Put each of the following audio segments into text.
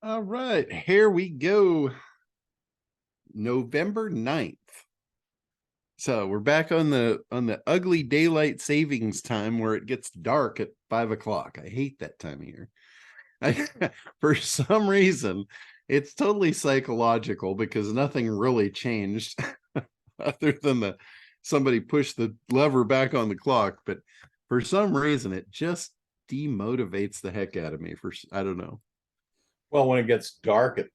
All right, here we go. November 9th. So we're back on the ugly daylight savings time where it gets dark at 5 o'clock. I hate that time of year. For some reason, it's totally psychological because nothing really changed other than somebody pushed the lever back on the clock. But for some reason, it just demotivates the heck out of me. I don't know. Well, when it gets dark at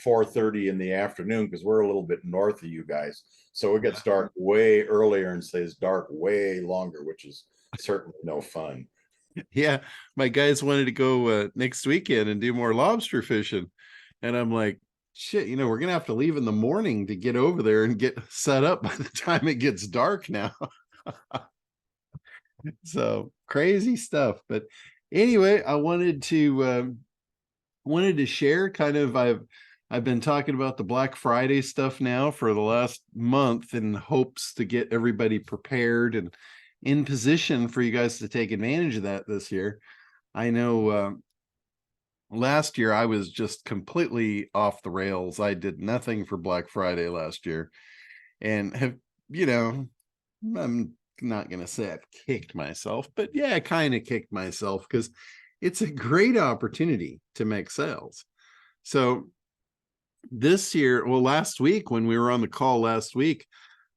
4:30 in the afternoon, because we're a little bit north of you guys, so it gets dark way earlier and stays dark way longer, which is certainly no fun. Yeah, my guys wanted to go next weekend and do more lobster fishing. And I'm like, shit, we're going to have to leave in the morning to get over there and get set up by the time it gets dark now. So crazy stuff. But anyway, I wanted to share kind of, I've been talking about the Black Friday stuff now for the last month in hopes to get everybody prepared and in position for you guys to take advantage of that this year. I know last year I was just completely off the rails. I did nothing for Black Friday last year and have, I'm not going to say I've kicked myself, but yeah, I kind of kicked myself because it's a great opportunity to make sales. So this year, well, last week when we were on the call last week,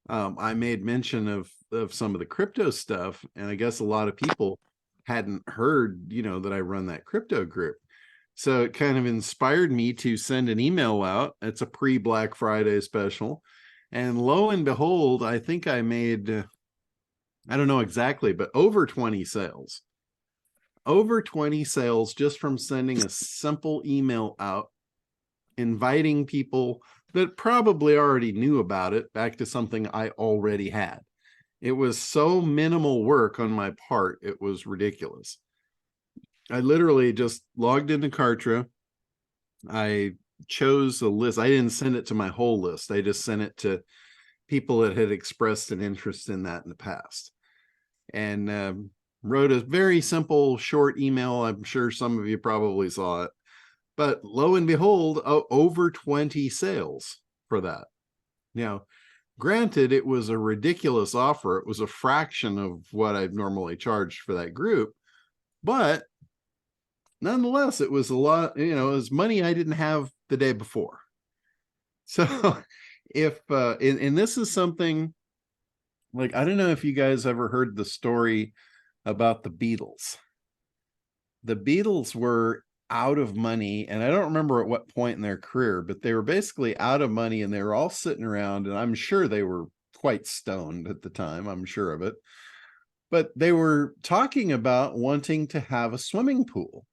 I made mention of some of the crypto stuff, and I guess a lot of people hadn't heard, that I run that crypto group. So it kind of inspired me to send an email out. It's a pre-Black Friday special. And lo and behold, I think I made, I don't know exactly, but over 20 sales. Over 20 sales just from sending a simple email out, inviting people that probably already knew about it back to something I already had. It was so minimal work on my part. It was ridiculous. I literally just logged into Kartra. I chose a list. I didn't send it to my whole list. I just sent it to people that had expressed an interest in that in the past. And wrote a very simple, short email. I'm sure some of you probably saw it. But lo and behold, over 20 sales for that. Now, granted, it was a ridiculous offer. It was a fraction of what I'd normally charged for that group. But nonetheless, it was a lot, it was money I didn't have the day before. So if, and this is something like, I don't know if you guys ever heard the story about the Beatles. The Beatles were out of money, and I don't remember at what point in their career, but they were basically out of money, and they were all sitting around, and I'm sure they were quite stoned at the time, I'm sure of it, but they were talking about wanting to have a swimming pool,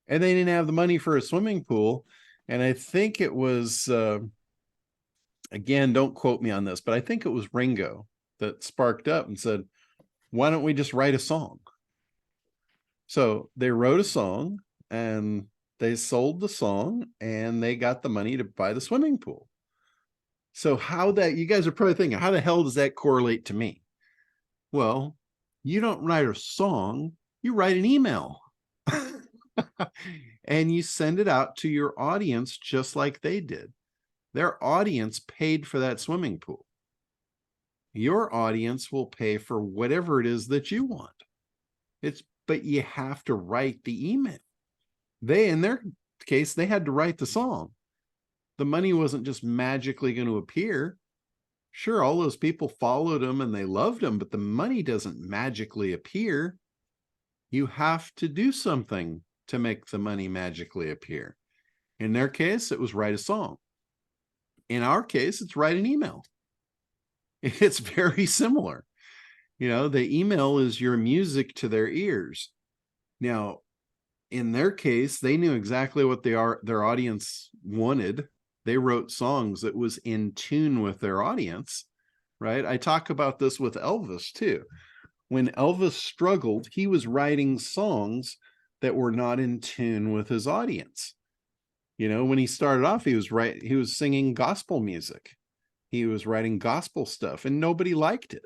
and they didn't have the money for a swimming pool. And I think it was, again, don't quote me on this, but I think it was Ringo that sparked up and said, why don't we just write a song? So they wrote a song and they sold the song and they got the money to buy the swimming pool. So how that, you guys are probably thinking, how the hell does that correlate to me? Well, you don't write a song, you write an email and you send it out to your audience just like they did. Their audience paid for that swimming pool. Your audience will pay for whatever it is that you want. But you have to write the email. In their case, they had to write the song. The money wasn't just magically going to appear. Sure, all those people followed them and they loved them, but the money doesn't magically appear. You have to do something to make the money magically appear. In their case, it was write a song. In our case, it's write an email. It's very similar. The email is your music to their ears. Now, in their case, they knew exactly what their audience wanted. They wrote songs that was in tune with their audience, right? I talk about this with Elvis too. When Elvis struggled, he was writing songs that were not in tune with his audience. When he started off, he was singing gospel music. He was writing gospel stuff and nobody liked it.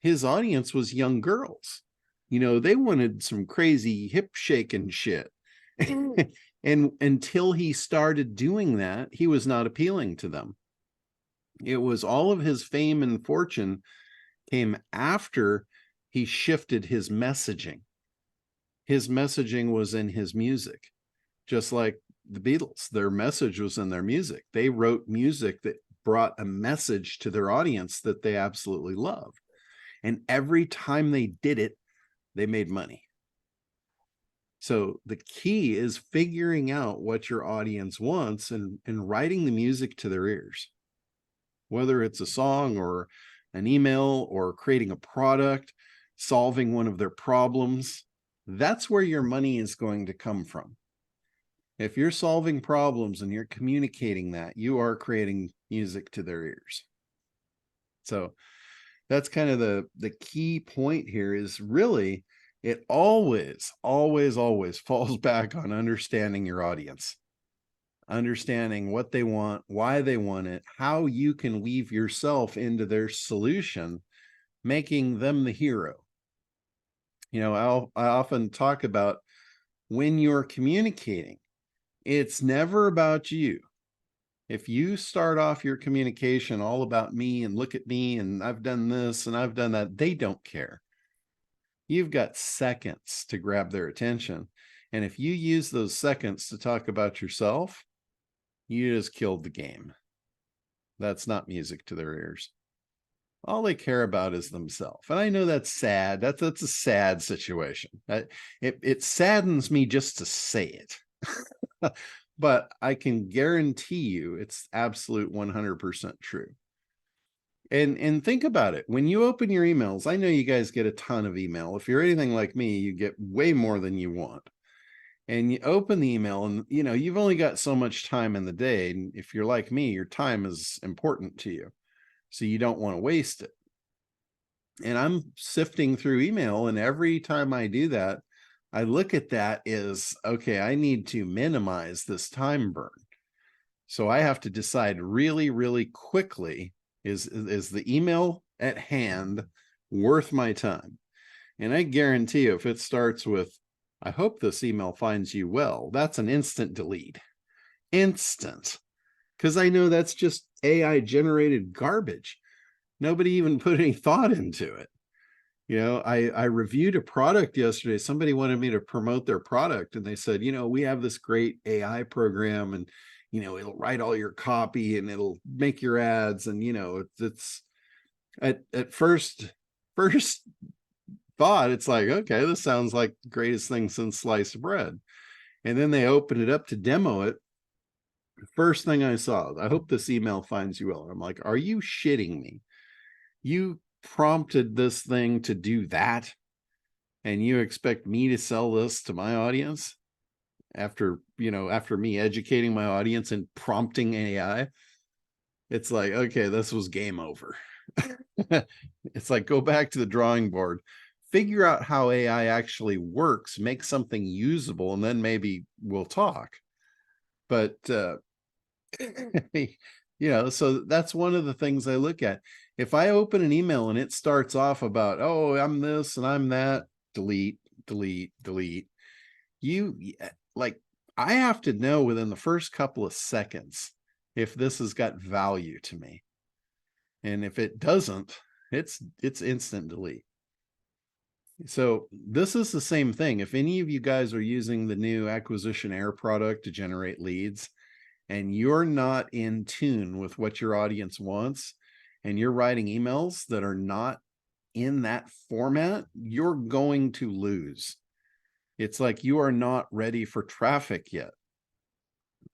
His audience was young girls. They wanted some crazy hip shaking shit. And until he started doing that, he was not appealing to them. It was all of his fame and fortune came after he shifted his messaging. His messaging was in his music, just like the Beatles. Their message was in their music. They wrote music that brought a message to their audience that they absolutely loved. And every time they did it, they made money. So the key is figuring out what your audience wants and writing the music to their ears, whether it's a song or an email or creating a product, solving one of their problems. That's where your money is going to come from. If you're solving problems and you're communicating that, you are creating music to their ears. So that's kind of the key point here is really, it always falls back on understanding your audience, understanding what they want, why they want it, how you can weave yourself into their solution, making them the hero. You know, I often talk about when you're communicating, it's never about you. If you start off your communication all about me and look at me and I've done this and I've done that, they don't care. You've got seconds to grab their attention. And if you use those seconds to talk about yourself, you just killed the game. That's not music to their ears. All they care about is themselves. And I know that's sad. That's a sad situation. It saddens me just to say it. But I can guarantee you it's absolute 100% true. And think about it. When you open your emails, I know you guys get a ton of email. If you're anything like me, you get way more than you want. And you open the email and, you know, you've only got so much time in the day. And if you're like me, your time is important to you. So you don't want to waste it. And I'm sifting through email, and every time I do that, I look at that as, okay, I need to minimize this time burn. So I have to decide really, really quickly, is the email at hand worth my time? And I guarantee you, if it starts with, I hope this email finds you well, that's an instant delete. Instant. Because I know that's just AI generated garbage. Nobody even put any thought into it. You know, I reviewed a product yesterday. Somebody wanted me to promote their product, and they said, you know, we have this great AI program, and, you know, it'll write all your copy and it'll make your ads. And, you know, it's at first thought, it's like, okay, this sounds like the greatest thing since sliced bread. And then they opened it up to demo it. First thing I saw, I hope this email finds you well. I'm like, are you shitting me? You prompted this thing to do that, and you expect me to sell this to my audience after, you know, after me educating my audience and prompting AI? It's like, okay, this was game over. It's like, go back to the drawing board, figure out how AI actually works, make something usable, and then maybe we'll talk. But you know, so that's one of the things I look at. If I open an email and it starts off about, oh, I'm this and I'm that, delete, delete, delete. Like, I have to know within the first couple of seconds if this has got value to me. And if it doesn't, it's instant delete. So this is the same thing. If any of you guys are using the new Acquisition Air product to generate leads, and you're not in tune with what your audience wants, and you're writing emails that are not in that format, you're going to lose. It's like you are not ready for traffic yet.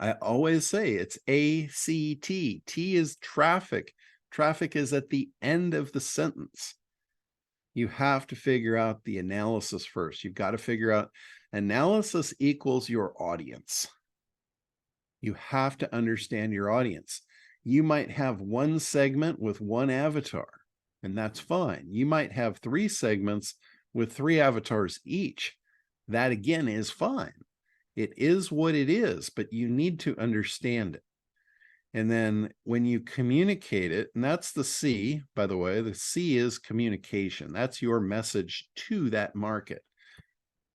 I always say it's ACT. T is traffic. Traffic is at the end of the sentence. You have to figure out the analysis first. You've got to figure out analysis equals your audience. You have to understand your audience. You might have one segment with one avatar, and that's fine. You might have 3 segments with 3 avatars each. That again is fine. It is what it is, but you need to understand it. And then when you communicate it, and that's the C, by the way, the C is communication. That's your message to that market.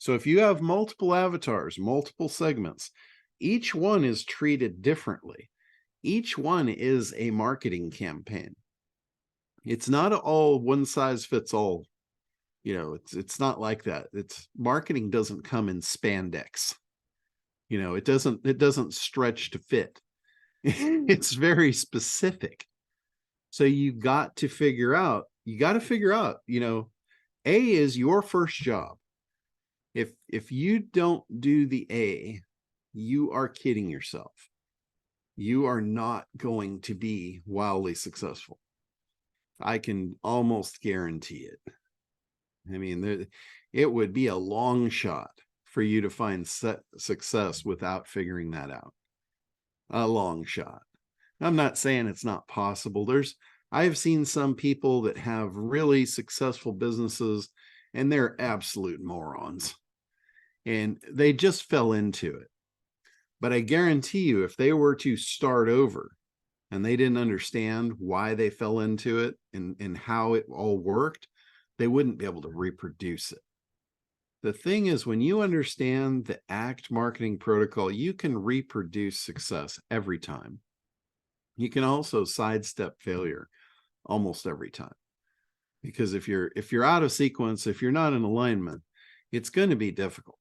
So if you have multiple avatars, multiple segments, each one is treated differently. Each one is a marketing campaign. It's not all one size fits all. You know, it's not like that. It's marketing doesn't come in spandex. You know, it doesn't stretch to fit. It's very specific. So you got to figure out, you know, A is your first job. If you don't do the A, you are kidding yourself. You are not going to be wildly successful. I can almost guarantee it. I mean, it would be a long shot for you to find success without figuring that out. A long shot. I'm not saying it's not possible. I've seen some people that have really successful businesses and they're absolute morons. And they just fell into it. But I guarantee you, if they were to start over and they didn't understand why they fell into it and how it all worked, they wouldn't be able to reproduce it. The thing is, when you understand the ACT marketing protocol, you can reproduce success every time. You can also sidestep failure almost every time. Because if you're out of sequence, if you're not in alignment, it's going to be difficult.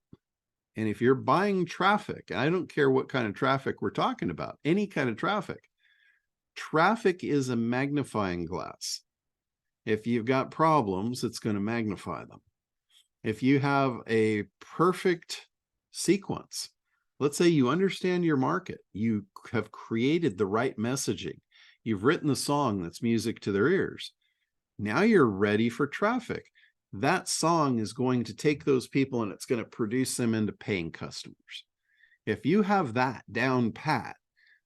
And if you're buying traffic, I don't care what kind of traffic we're talking about, any kind of traffic is a magnifying glass. If you've got problems, it's going to magnify them. If you have a perfect sequence, let's say you understand your market, you have created the right messaging, you've written the song that's music to their ears. Now you're ready for traffic. That song is going to take those people and it's going to produce them into paying customers. If you have that down pat,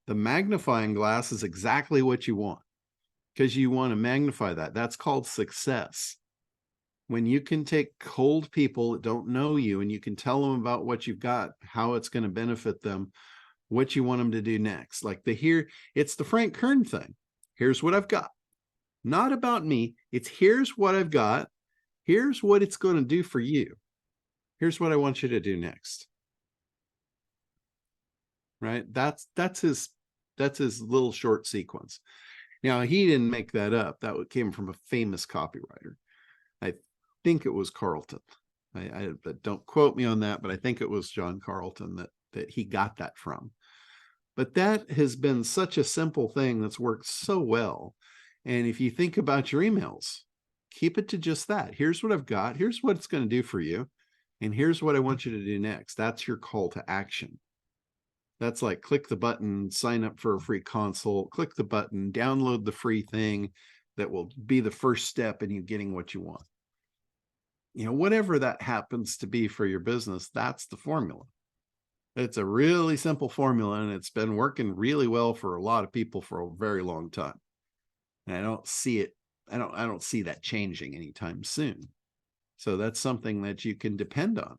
the magnifying glass is exactly what you want, because you want to magnify that. That's called success. When you can take cold people that don't know you and you can tell them about what you've got, how it's going to benefit them, what you want them to do next. Like it's the Frank Kern thing. Here's what I've got. Not about me. It's here's what I've got. Here's what it's going to do for you. Here's what I want you to do next. Right? That's his little short sequence. Now, he didn't make that up. That came from a famous copywriter. I think it was Carlton. I don't quote me on that, but I think it was John Carlton that he got that from. But that has been such a simple thing that's worked so well. And if you think about your emails, keep it to just that. Here's what I've got. Here's what it's going to do for you. And here's what I want you to do next. That's your call to action. That's like click the button, sign up for a free consult, click the button, download the free thing that will be the first step in you getting what you want. You know, whatever that happens to be for your business, that's the formula. It's a really simple formula, and it's been working really well for a lot of people for a very long time. And I don't see that changing anytime soon. So that's something that you can depend on.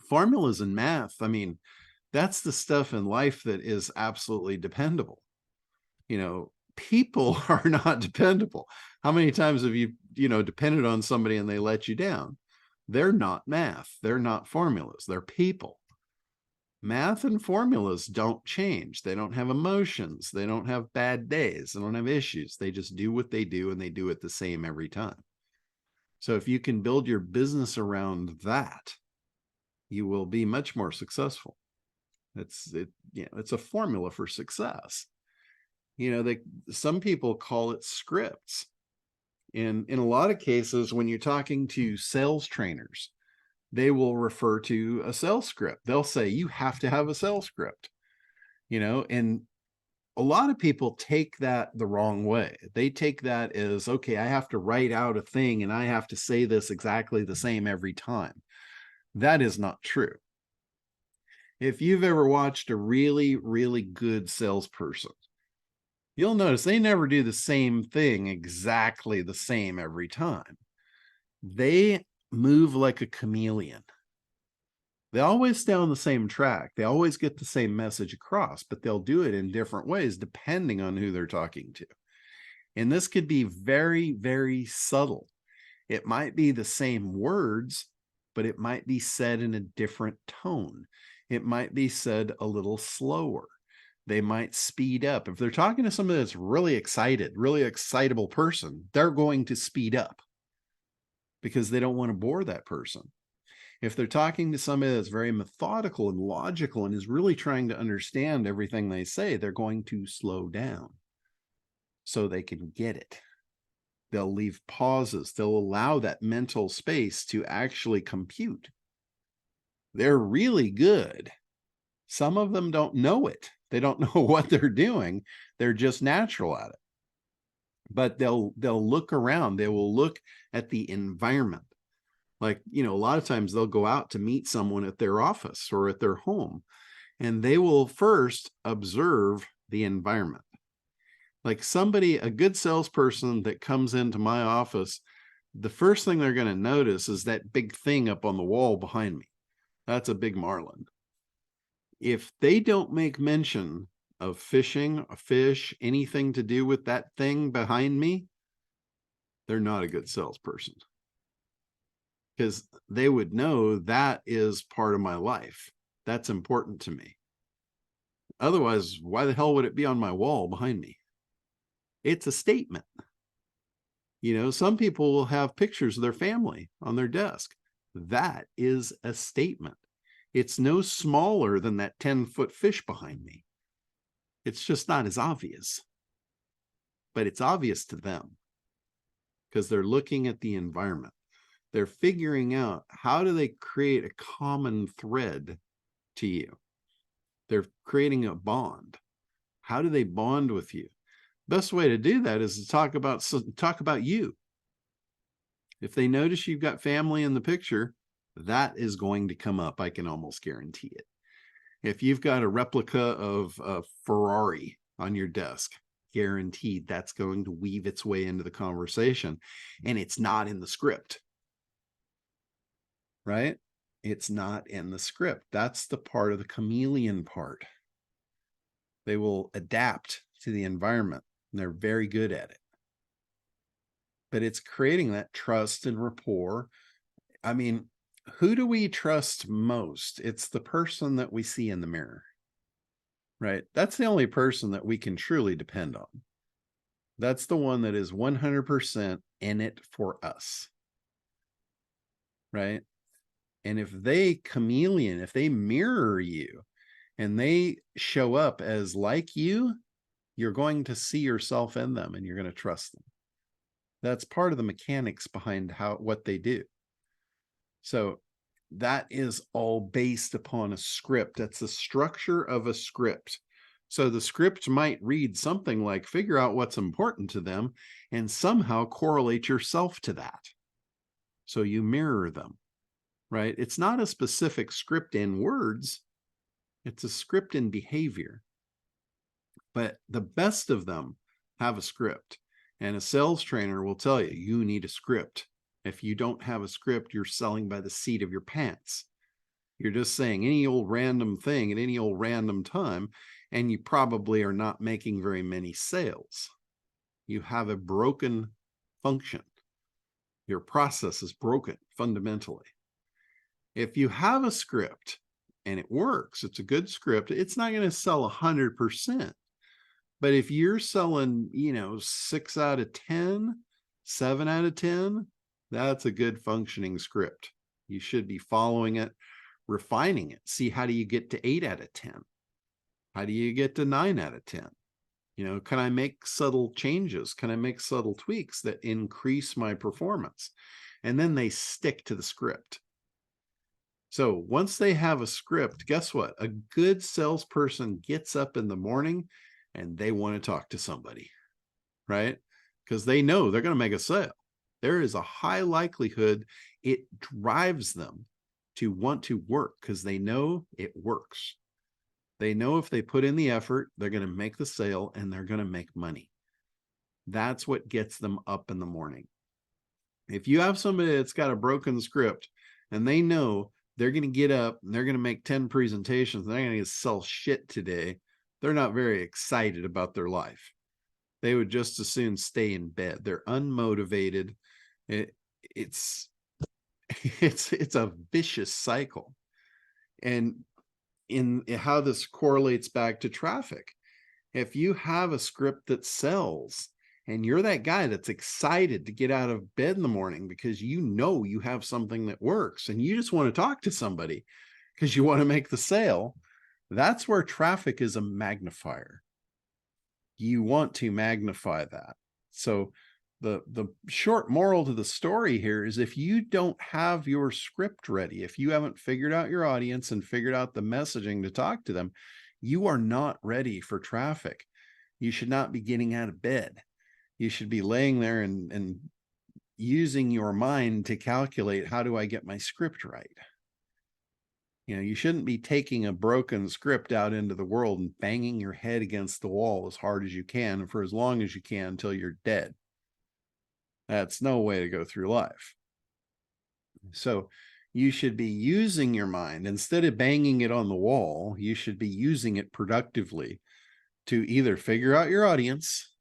Formulas and math, I mean, that's the stuff in life that is absolutely dependable. You know, people are not dependable. How many times have you depended on somebody and they let you down? They're not math. They're not formulas. They're people. Math and formulas don't change. They don't have emotions. They don't have bad days. They don't have issues. They just do what they do, and they do it the same every time. So if you can build your business around that, you will be much more successful. It's a formula for success. Some people call it scripts. In a lot of cases, when you're talking to sales trainers, they will refer to a sales script. They'll say, you have to have a sales script, and a lot of people take that the wrong way. They take that as, okay, I have to write out a thing and I have to say this exactly the same every time. That is not true. If you've ever watched a really, really good salesperson, you'll notice they never do the same thing exactly the same every time. They move like a chameleon. They always stay on the same track. They always get the same message across, but they'll do it in different ways depending on who they're talking to. And this could be very, very subtle. It might be the same words, but it might be said in a different tone. It might be said a little slower. They might speed up. If they're talking to somebody that's really excited, really excitable person, they're going to speed up because they don't want to bore that person. If they're talking to somebody that's very methodical and logical and is really trying to understand everything they say, they're going to slow down so they can get it. They'll leave pauses. They'll allow that mental space to actually compute. They're really good. Some of them don't know it. They don't know what they're doing. They're just natural at it. But they'll look around. They will look at the environment. Like, a lot of times they'll go out to meet someone at their office or at their home, and they will first observe the environment. Like a good salesperson that comes into my office, the first thing they're going to notice is that big thing up on the wall behind me. That's a big marlin. If they don't make mention of fishing, a fish, anything to do with that thing behind me, they're not a good salesperson. Because they would know that is part of my life. That's important to me. Otherwise, why the hell would it be on my wall behind me? It's a statement. Some people will have pictures of their family on their desk. That is a statement. It's no smaller than that 10-foot fish behind me. It's just not as obvious. But it's obvious to them because they're looking at the environment. They're figuring out how do they create a common thread to you. They're creating a bond. How do they bond with you? Best way to do that is to talk about you. If they notice you've got family in the picture, that is going to come up. I can almost guarantee it. If you've got a replica of a Ferrari on your desk, guaranteed that's going to weave its way into the conversation, and it's not in the script. Right? It's not in the script. That's the part of the chameleon part. They will adapt to the environment, and they're very good at it. But it's creating that trust and rapport. I mean, who do we trust most? It's the person that we see in the mirror, right? That's the only person that we can truly depend on. That's the one that is 100% in it for us, right? And if they mirror you and they show up as like you, you're going to see yourself in them and you're going to trust them. That's part of the mechanics behind what they do. So that is all based upon a script. That's the structure of a script. So the script might read something like, figure out what's important to them and somehow correlate yourself to that. So you mirror them, right? It's not a specific script in words. It's a script in behavior. But the best of them have a script. And a sales trainer will tell you, you need a script. If you don't have a script, you're selling by the seat of your pants. You're just saying any old random thing at any old random time, and you probably are not making very many sales. You have a broken function. Your process is broken fundamentally. If you have a script and it works, it's a good script, it's not going to sell 100%. But if you're selling, 6 out of 10, 7 out of 10, that's a good functioning script. You should be following it, refining it. See, how do you get to 8 out of 10? How do you get to 9 out of 10? Can I make subtle changes? Can I make subtle tweaks that increase my performance? And then they stick to the script. So once they have a script, guess what? A good salesperson gets up in the morning and they want to talk to somebody, right? Because they know they're going to make a sale. There is a high likelihood it drives them to want to work because they know it works. They know if they put in the effort, they're going to make the sale and they're going to make money. That's what gets them up in the morning. If you have somebody that's got a broken script and they know they're going to get up and they're going to make 10 presentations and they're going to sell shit today, they're not very excited about their life. They would just as soon stay in bed. They're unmotivated. It's It's a vicious cycle. And in how this correlates back to traffic, if you have a script that sells and you're that guy that's excited to get out of bed in the morning because you know you have something that works and you just want to talk to somebody because you want to make the sale, that's where traffic is a magnifier. You want to magnify that. So the short moral to the story here is, if you don't have your script ready, if you haven't figured out your audience and figured out the messaging to talk to them, you are not ready for traffic. You should not be getting out of bed. You should be laying there and using your mind to calculate, how do I get my script right? You shouldn't be taking a broken script out into the world and banging your head against the wall as hard as you can and for as long as you can until you're dead. That's no way to go through life. So you should be using your mind. Instead of banging it on the wall, you should be using it productively to either figure out your audience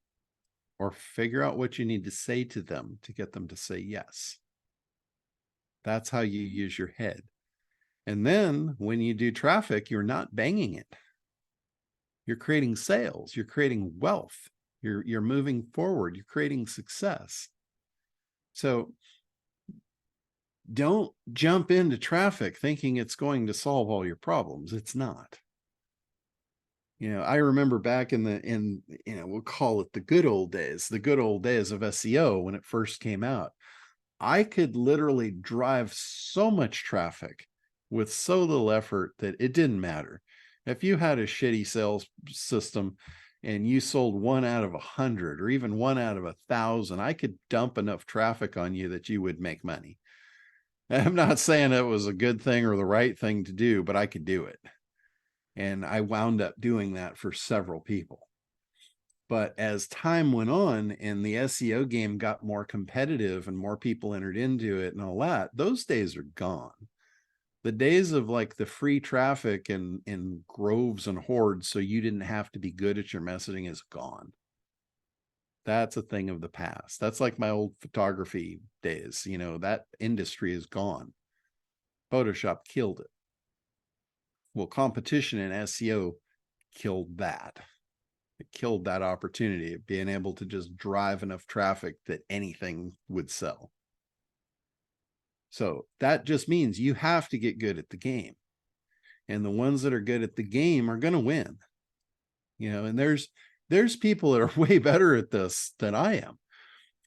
or figure out what you need to say to them to get them to say yes. That's how you use your head. And then when you do traffic, you're not banging it. You're creating sales, you're creating wealth, you're moving forward, you're creating success. So don't jump into traffic thinking it's going to solve all your problems. It's not. I remember back in we'll call it the good old days of SEO when it first came out. I could literally drive so much traffic with so little effort that it didn't matter. If you had a shitty sales system and you sold 1 out of 100 or even 1 out of 1,000, I could dump enough traffic on you that you would make money. I'm not saying it was a good thing or the right thing to do, but I could do it. And I wound up doing that for several people. But as time went on and the SEO game got more competitive and more people entered into it and all that, those days are gone. The days of like the free traffic in groves and hordes so you didn't have to be good at your messaging is gone. That's a thing of the past. That's like my old photography days. That industry is gone. Photoshop killed it. Well, competition in SEO killed that. It killed that opportunity of being able to just drive enough traffic that anything would sell. So that just means you have to get good at the game. And the ones that are good at the game are going to win. And there's people that are way better at this than I am.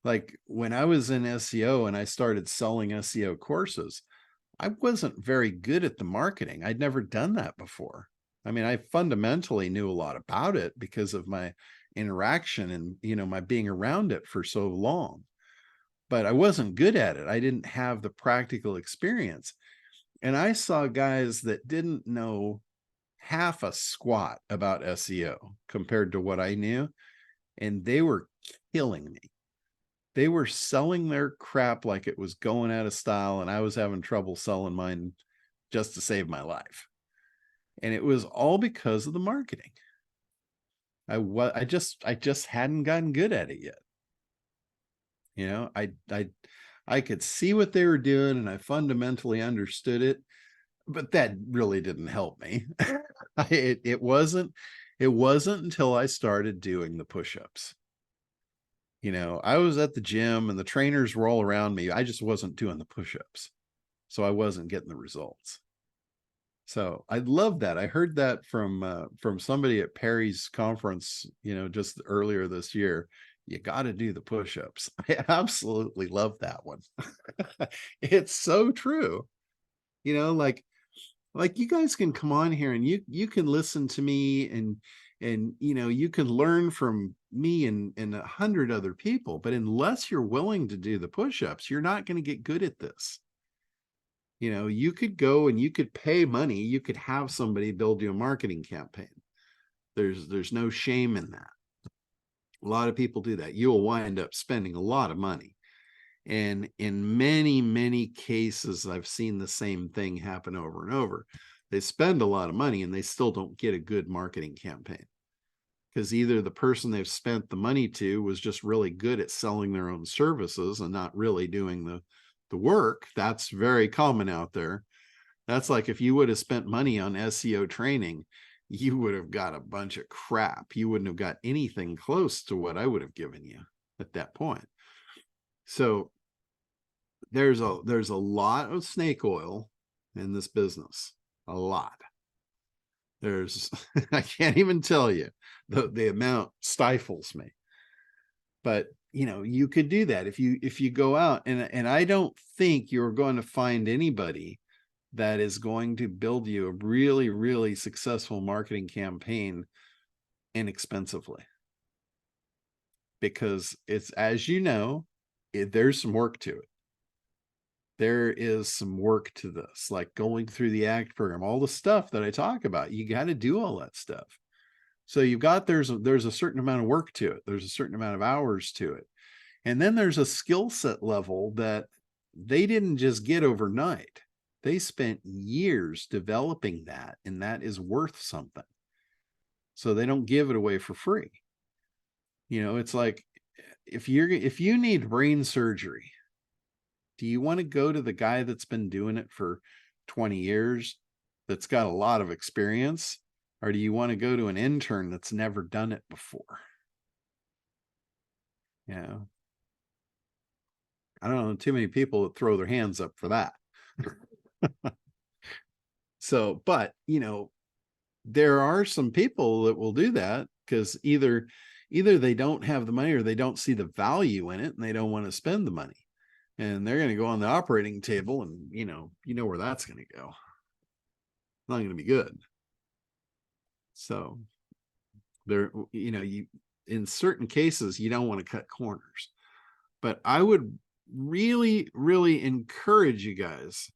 Like when I was in SEO and I started selling SEO courses, I wasn't very good at the marketing. I'd never done that before. I mean, I fundamentally knew a lot about it because of my interaction and, my being around it for so long, but I wasn't good at it. I didn't have the practical experience. And I saw guys that didn't know half a squat about SEO compared to what I knew, and they were killing me. They were selling their crap like it was going out of style, and I was having trouble selling mine just to save my life. And it was all because of the marketing. I just hadn't gotten good at it yet. I could see what they were doing and I fundamentally understood it, but that really didn't help me. It wasn't until I started doing the push-ups. I was at the gym and the trainers were all around me. I just wasn't doing the push-ups. So I wasn't getting the results. So I love that. I heard that from somebody at Perry's conference, just earlier this year. You got to do the push-ups. I absolutely love that one. It's so true. Like you guys can come on here and you can listen to me and you can learn from me and 100 other people, but unless you're willing to do the push-ups, you're not going to get good at this. You could go and you could pay money, you could have somebody build you a marketing campaign. There's no shame in that. A lot of people do that. You will wind up spending a lot of money. And in many, many cases, I've seen the same thing happen over and over. They spend a lot of money and they still don't get a good marketing campaign because either the person they've spent the money to was just really good at selling their own services and not really doing the work, that's very common out there. That's like if you would have spent money on SEO training, you would have got a bunch of crap. You wouldn't have got anything close to what I would have given you at that point. So there's a lot of snake oil in this business. A lot. There's I can't even tell you, the amount stifles me. But you know, you could do that if you go out, and I don't think you're going to find anybody that is going to build you a really, really successful marketing campaign inexpensively. Because it's, as you know, there's some work to it. There is some work to this, like going through the ACT program, all the stuff that I talk about. You got to do all that stuff. So you've got, there's a certain amount of work to it. There's a certain amount of hours to it. And then there's a skill set level that they didn't just get overnight. They spent years developing that, and that is worth something. So they don't give it away for free. You know, it's like if you need brain surgery, do you want to go to the guy that's been doing it for 20 years, that's got a lot of experience, or do you want to go to an intern that's never done it before? Yeah. I don't know too many people that throw their hands up for that. So, but you know, there are some people that will do that because either they don't have the money or they don't see the value in it and they don't want to spend the money. And they're going to go on the operating table, and you know where that's going to go. It's not going to be good. So there, you know, in certain cases, you don't want to cut corners. But I would really, really encourage you guys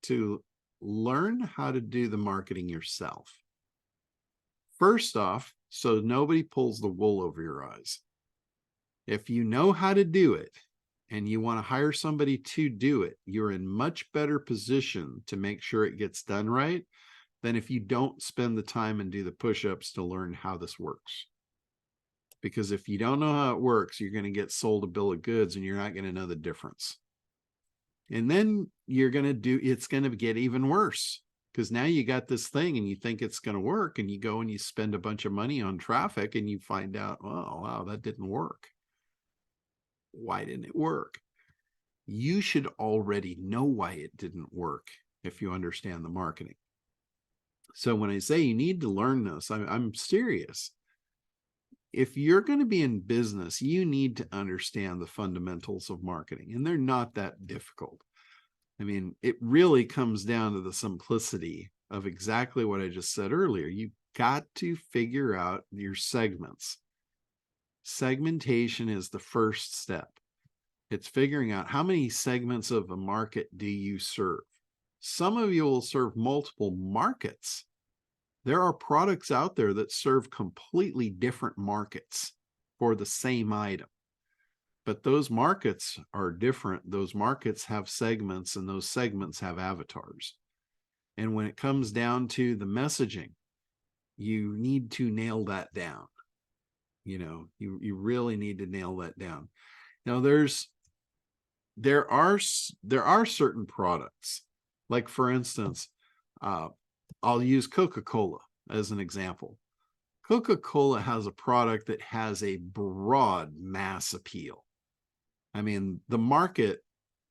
to learn how to do the marketing yourself. First off, so nobody pulls the wool over your eyes. If you know how to do it and you want to hire somebody to do it, you're in much better position to make sure it gets done right than if you don't spend the time and do the push-ups to learn how this works. Because if you don't know how it works, you're going to get sold a bill of goods and you're not going to know the difference. And then it's going to get even worse, because now you got this thing and you think it's going to work, and you go and you spend a bunch of money on traffic and you find out, oh, wow, that didn't work. Why didn't it work? You should already know why it didn't work if you understand the marketing. So when I say you need to learn this, I'm serious. If you're going to be in business, you need to understand the fundamentals of marketing, and they're not that difficult. I mean, it really comes down to the simplicity of exactly what I just said earlier. You've got to figure out your segments. Segmentation is the first step. It's figuring out how many segments of a market do you serve. Some of you will serve multiple markets. There are products out there that serve completely different markets for the same item. But those markets are different. Those markets have segments, and those segments have avatars. And when it comes down to the messaging, you need to nail that down. You know, you really need to nail that down. Now, there are certain products, like for instance, I'll use Coca-Cola as an example. Coca-Cola has a product that has a broad mass appeal. I mean, the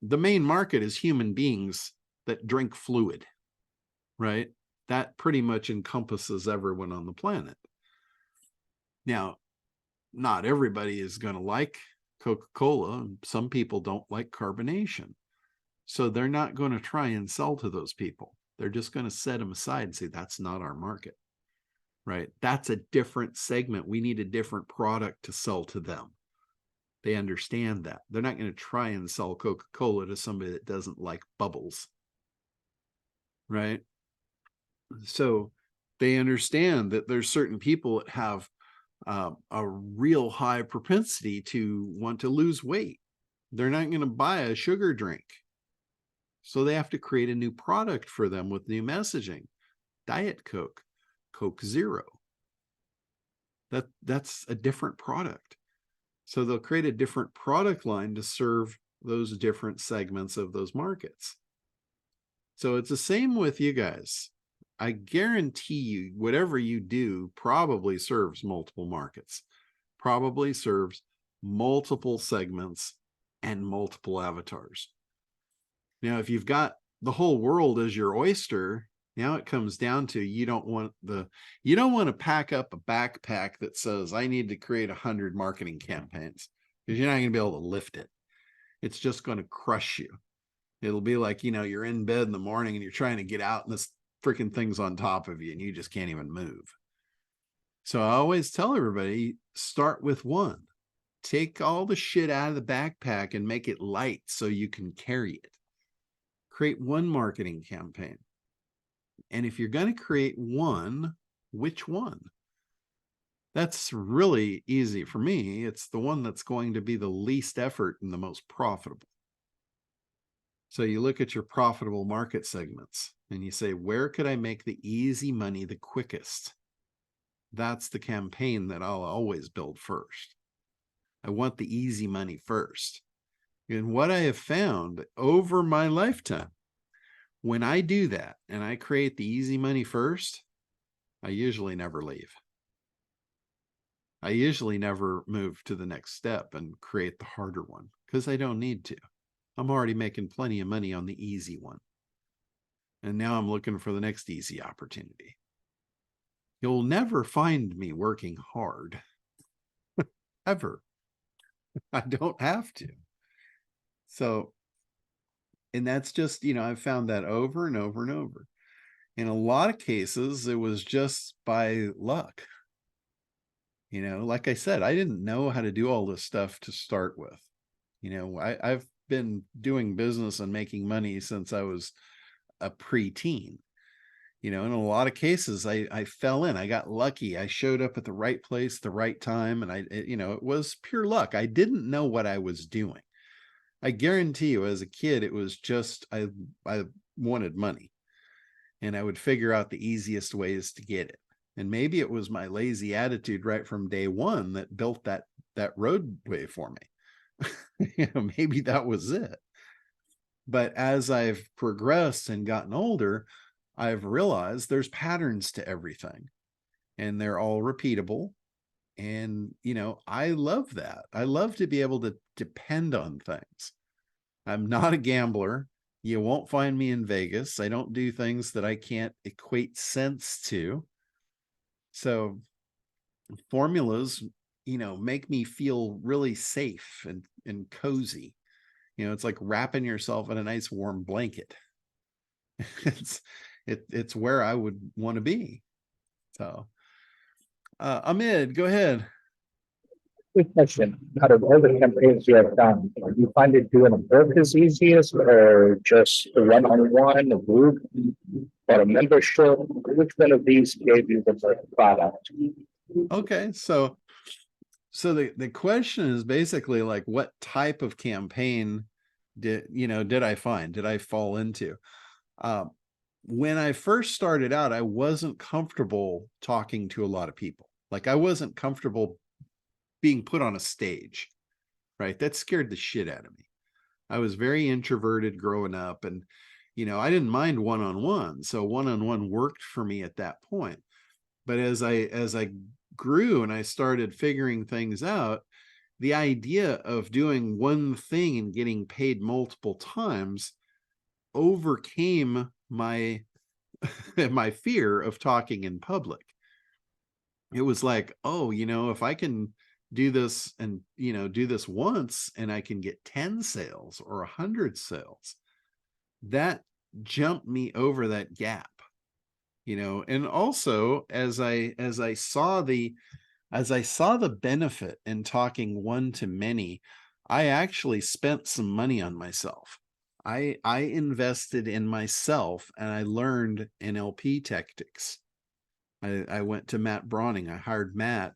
main market is human beings that drink fluid, right? That pretty much encompasses everyone on the planet. Now, not everybody is going to like Coca-Cola. Some people don't like carbonation. So they're not going to try and sell to those people. They're just going to set them aside and say, that's not our market, right? That's a different segment. We need a different product to sell to them. They understand that. They're not going to try and sell Coca-Cola to somebody that doesn't like bubbles, right? So they understand that there's certain people that have a real high propensity to want to lose weight. They're not going to buy a sugar drink. So they have to create a new product for them with new messaging. Diet Coke, Coke Zero. That's a different product. So they'll create a different product line to serve those different segments of those markets. So it's the same with you guys. I guarantee you, whatever you do probably serves multiple markets, probably serves multiple segments and multiple avatars. Now, if you've got the whole world as your oyster, now it comes down to you don't want to pack up a backpack that says I need to create 100 marketing campaigns, because you're not going to be able to lift it. It's just going to crush you. It'll be like, you're in bed in the morning and you're trying to get out and this freaking thing's on top of you and you just can't even move. So I always tell everybody, start with one. Take all the shit out of the backpack and make it light so you can carry it. Create one marketing campaign. And if you're going to create one, which one? That's really easy for me. It's the one that's going to be the least effort and the most profitable. So you look at your profitable market segments and you say, where could I make the easy money the quickest? That's the campaign that I'll always build first. I want the easy money first. And what I have found over my lifetime, when I do that and I create the easy money first, I usually never leave. I usually never move to the next step and create the harder one because I don't need to. I'm already making plenty of money on the easy one. And now I'm looking for the next easy opportunity. You'll never find me working hard. Ever. I don't have to. So, and that's just, I've found that over and over and over. In a lot of cases, it was just by luck. Like I said, I didn't know how to do all this stuff to start with. I've been doing business and making money since I was a preteen. In a lot of cases, I fell in. I got lucky. I showed up at the right place, the right time, and it was pure luck. I didn't know what I was doing. I guarantee you, as a kid, it was just I wanted money, and I would figure out the easiest ways to get it. And maybe it was my lazy attitude right from day one that built that roadway for me. Maybe that was it. But as I've progressed and gotten older, I've realized there's patterns to everything, and they're all repeatable. And, I love that. I love to be able to depend on things. I'm not a gambler. You won't find me in Vegas. I don't do things that I can't equate sense to. So formulas, make me feel really safe and cozy. It's like wrapping yourself in a nice warm blanket. It's where I would want to be. So, Ahmed, go ahead. Quick question. Out of all the campaigns you have done, do you find it doing a book is easiest or just a one-on-one, a group, or a membership? Which one of these gave you the best product? Okay, so the question is basically like, what type of campaign did I find? Did I fall into? When I first started out, I wasn't comfortable talking to a lot of people. Like, I wasn't comfortable being put on a stage, right? That scared the shit out of me. I was very introverted growing up, and, I didn't mind one-on-one. So one-on-one worked for me at that point. But as I grew and I started figuring things out, the idea of doing one thing and getting paid multiple times overcame my my fear of talking in public. It was like, oh, if I can do this and do this once and I can get 10 sales or 100 sales, that jumped me over that gap. And also as I saw the benefit in talking one to many, I actually spent some money on myself. I invested in myself, and I learned NLP tactics. I went to Matt Browning. I hired Matt,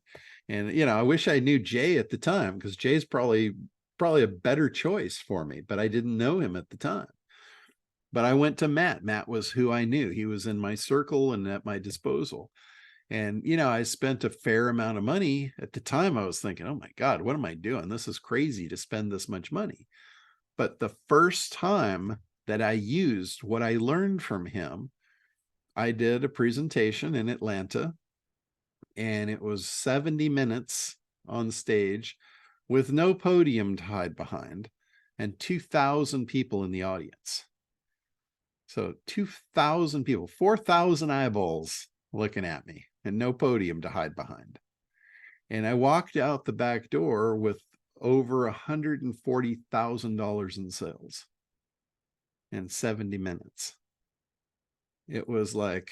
and I wish I knew Jay at the time, because Jay's probably a better choice for me, but I didn't know him at the time. But I went to Matt. Matt was who I knew. He was in my circle and at my disposal. And, I spent a fair amount of money. At the time, I was thinking, oh my God, what am I doing? This is crazy to spend this much money. But the first time that I used what I learned from him, I did a presentation in Atlanta, and it was 70 minutes on stage with no podium to hide behind and 2,000 people in the audience. So 2,000 people, 4,000 eyeballs looking at me and no podium to hide behind. And I walked out the back door with over $140,000 in sales in 70 minutes. It was like,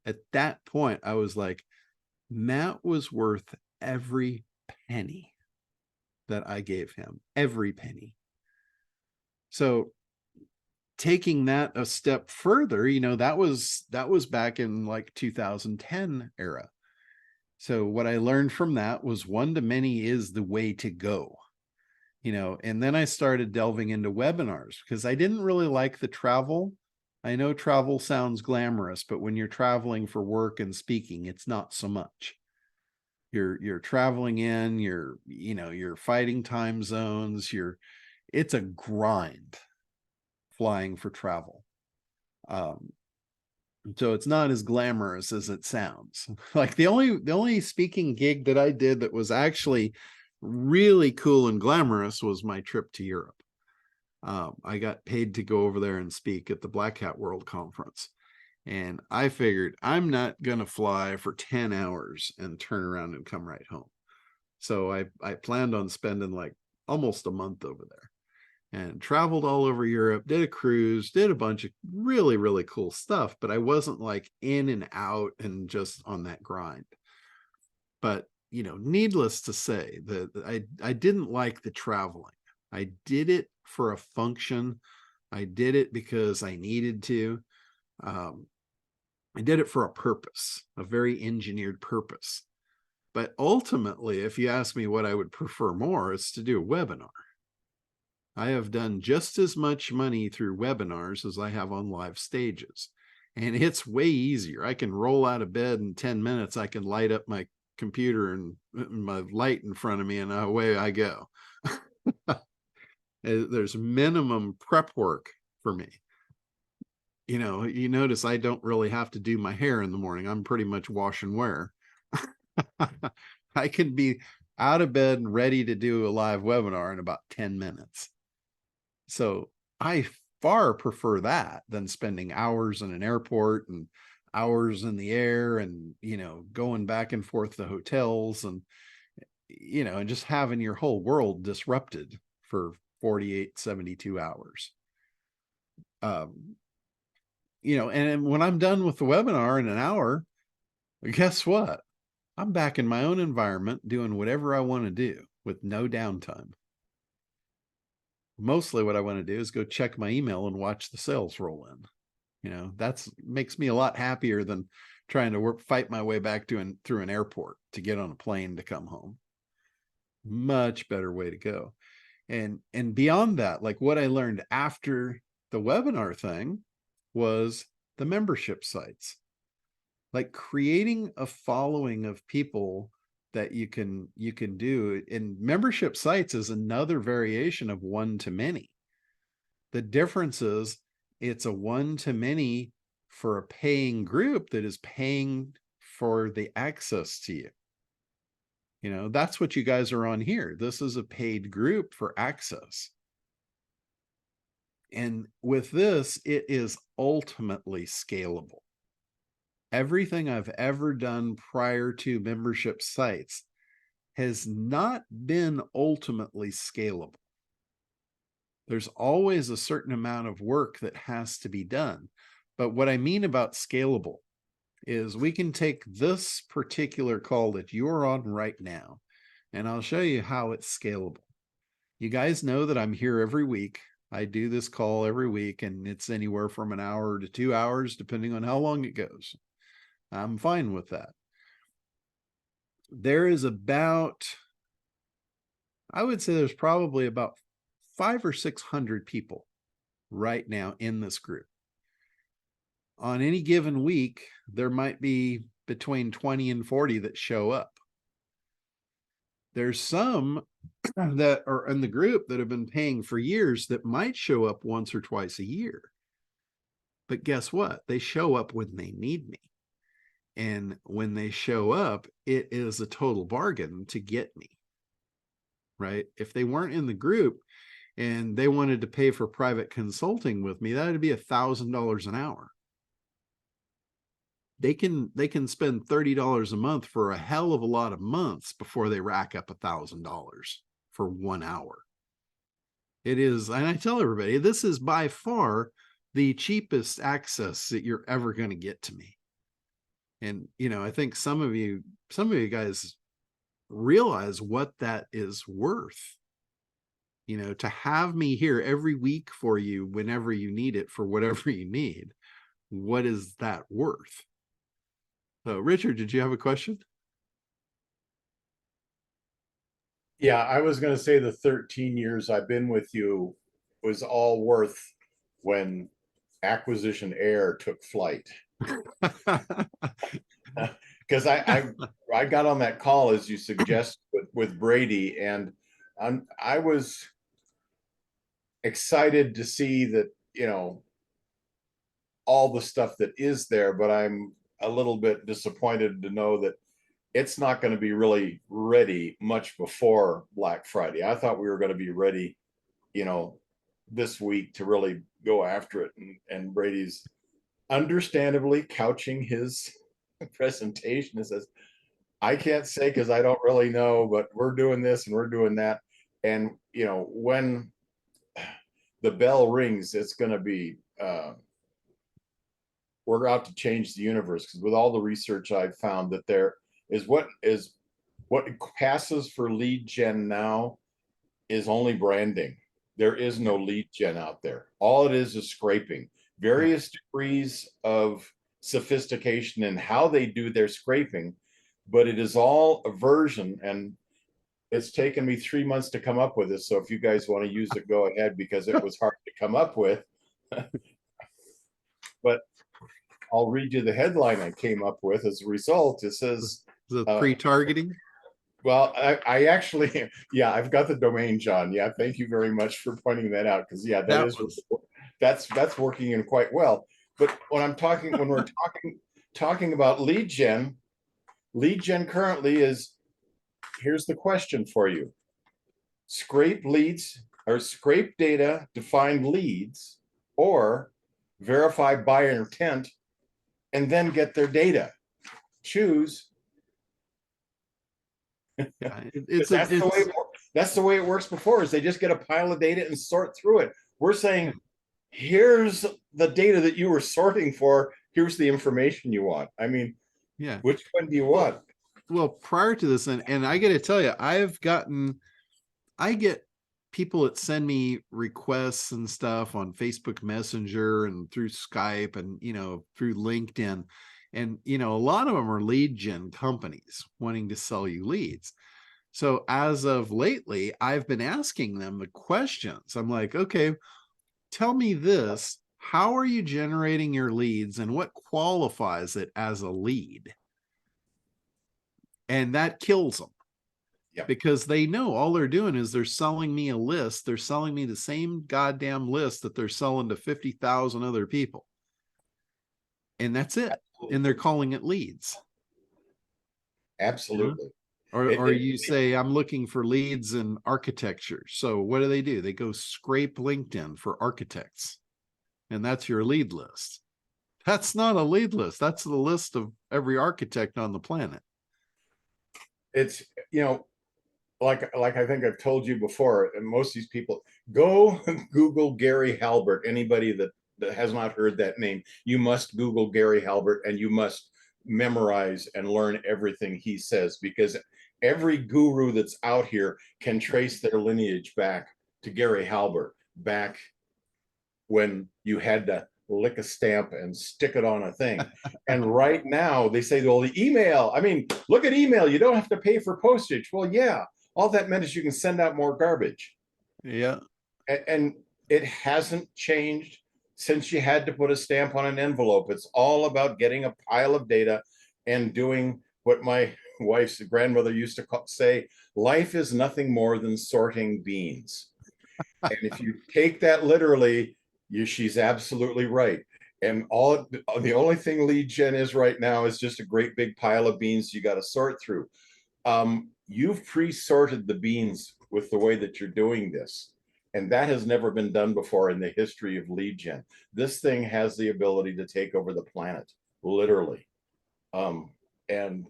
at that point, I was like, Matt was worth every penny that I gave him, every penny. So taking that a step further, you know, that was back in like 2010 era. So what I learned from that was one-to-many is the way to go, you know. And then I started delving into webinars because I didn't really like the travel. I know travel sounds glamorous, but when you're traveling for work and speaking, it's not so much. You're traveling in, you're fighting time zones, it's a grind flying for travel. So it's not as glamorous as it sounds. Like the only speaking gig that I did that was actually really cool and glamorous was my trip to Europe. I got paid to go over there and speak at the Black Hat World Conference. And I figured I'm not going to fly for 10 hours and turn around and come right home. So I planned on spending like almost a month over there and traveled all over Europe, did a cruise, did a bunch of really, really cool stuff, but I wasn't like in and out and just on that grind. But, you know, needless to say that I didn't like the traveling. I did it for a function. I did it because I needed to. I did it for a purpose, a very engineered purpose. But ultimately, if you ask me what I would prefer more, it's to do a webinar. I have done just as much money through webinars as I have on live stages. And it's way easier. I can roll out of bed in 10 minutes. I can light up my computer and my light in front of me, and away I go. There's minimum prep work for me. You know, you notice I don't really have to do my hair in the morning. I'm pretty much wash and wear. I can be out of bed and ready to do a live webinar in about 10 minutes. So I far prefer that than spending hours in an airport and hours in the air and, you know, going back and forth to hotels and, you know, and just having your whole world disrupted for 48, 72 hours. You know, and when I'm done with the webinar in an hour, guess what? I'm back in my own environment doing whatever I want to do with no downtime. Mostly what I want to do is go check my email and watch the sales roll in. You know, that's makes me a lot happier than trying to fight my way back through an airport to get on a plane to come home. Much better way to go. And beyond that, like what I learned after the webinar thing was the membership sites. Like creating a following of people that you can do. And membership sites is another variation of one-to-many. The difference is it's a one-to-many for a paying group that is paying for the access to you. You know, that's what you guys are on here. This is a paid group for access. And with this, it is ultimately scalable. Everything I've ever done prior to membership sites has not been ultimately scalable. There's always a certain amount of work that has to be done. But what I mean about scalable is we can take this particular call that you're on right now, and I'll show you how it's scalable. You guys know that I'm here every week. I do this call every week, and it's anywhere from an hour to 2 hours, depending on how long it goes. I'm fine with that. There is about, I would say there's probably about 500 or 600 people right now in this group. On any given week, there might be between 20 and 40 that show up. there's some that are in the group that have been paying for years that might show up once or twice a year. But guess what? They show up when they need me. And when they show up, it is a total bargain to get me, right? If they weren't in the group and they wanted to pay for private consulting with me, that would be $1,000 an hour. They can spend $30 a month for a hell of a lot of months before they rack up $1,000 for 1 hour. It is, and I tell everybody, this is by far the cheapest access that you're ever going to get to me. And, you know, I think some of you guys realize what that is worth. You know, to have me here every week for you whenever you need it for whatever you need, what is that worth? So, Richard, did you have a question? Yeah, I was going to say the 13 years I've been with you was all worth when Acquisition Air took flight. Because I got on that call as you suggest with Brady, and I was excited to see that, you know, all the stuff that is there, but I'm a little bit disappointed to know that it's not going to be really ready much before Black Friday. I thought we were going to be ready, you know, this week to really go after it. And Brady's understandably couching his presentation and says, I can't say because I don't really know, but we're doing this and we're doing that. And, you know, when the bell rings, it's going to be, we're out to change the universe, because with all the research I've found that there is what passes for lead gen now is only branding. There is no lead gen out there. All it is scraping. Various degrees of sophistication in how they do their scraping, but it is all a version, and it's taken me 3 months to come up with this. So if you guys want to use it, go ahead, because it was hard to come up with. But I'll read you the headline I came up with as a result. It says, the pre-targeting. Well, I actually, yeah, I've got the domain, John. Yeah, thank you very much for pointing that out, because yeah, that's working in quite well. But when we're talking about lead gen currently is, here's the question for you: scrape leads or scrape data to find leads, or verify buyer intent and then get their data. Choose. Yeah, that's the way it works before, is they just get a pile of data and sort through it. We're saying, here's the data that you were sorting for, here's the information you want. I mean, yeah, which one do you want? Well, prior to this, and I got to tell you, I get people that send me requests and stuff on Facebook Messenger and through Skype and, you know, through LinkedIn. And, you know, a lot of them are lead gen companies wanting to sell you leads. So as of lately, I've been asking them the questions. I'm like, okay, tell me this. How are you generating your leads, and what qualifies it as a lead? And that kills them. Yep. Because they know all they're doing is they're selling me a list. They're selling me the same goddamn list that they're selling to 50,000 other people. And that's it. And they're calling it leads. Absolutely. You know? Or you say, I'm looking for leads in architecture. So what do? They go scrape LinkedIn for architects. And that's your lead list. That's not a lead list. That's the list of every architect on the planet. It's, you know, like I think I've told you before, and most of these people, go Google Gary Halbert. Anybody that has not heard that name, you must Google Gary Halbert, and you must memorize and learn everything he says, because every guru that's out here can trace their lineage back to Gary Halbert, back when you had to lick a stamp and stick it on a thing. And right now they say, well, the email, I mean, look at email, you don't have to pay for postage. Well, yeah, all that meant is you can send out more garbage. Yeah. And it hasn't changed since you had to put a stamp on an envelope. It's all about getting a pile of data and doing what my wife's grandmother used to say, life is nothing more than sorting beans. And if you take that literally, she's absolutely right. And the only thing lead gen is right now is just a great big pile of beans you got to sort through. You've pre-sorted the beans with the way that you're doing this. And that has never been done before in the history of lead gen. This thing has the ability to take over the planet, literally. And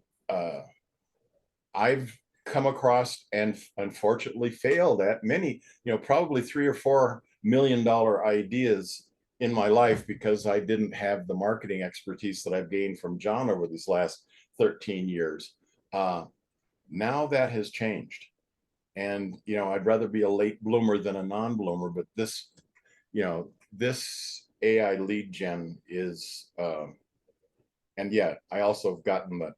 I've come across and unfortunately failed at many, probably $3 or $4 million ideas in my life because I didn't have the marketing expertise that I've gained from John over these last 13 years. Now that has changed. And, I'd rather be a late bloomer than a non-bloomer, but this AI lead gen is, and yeah, I also have gotten the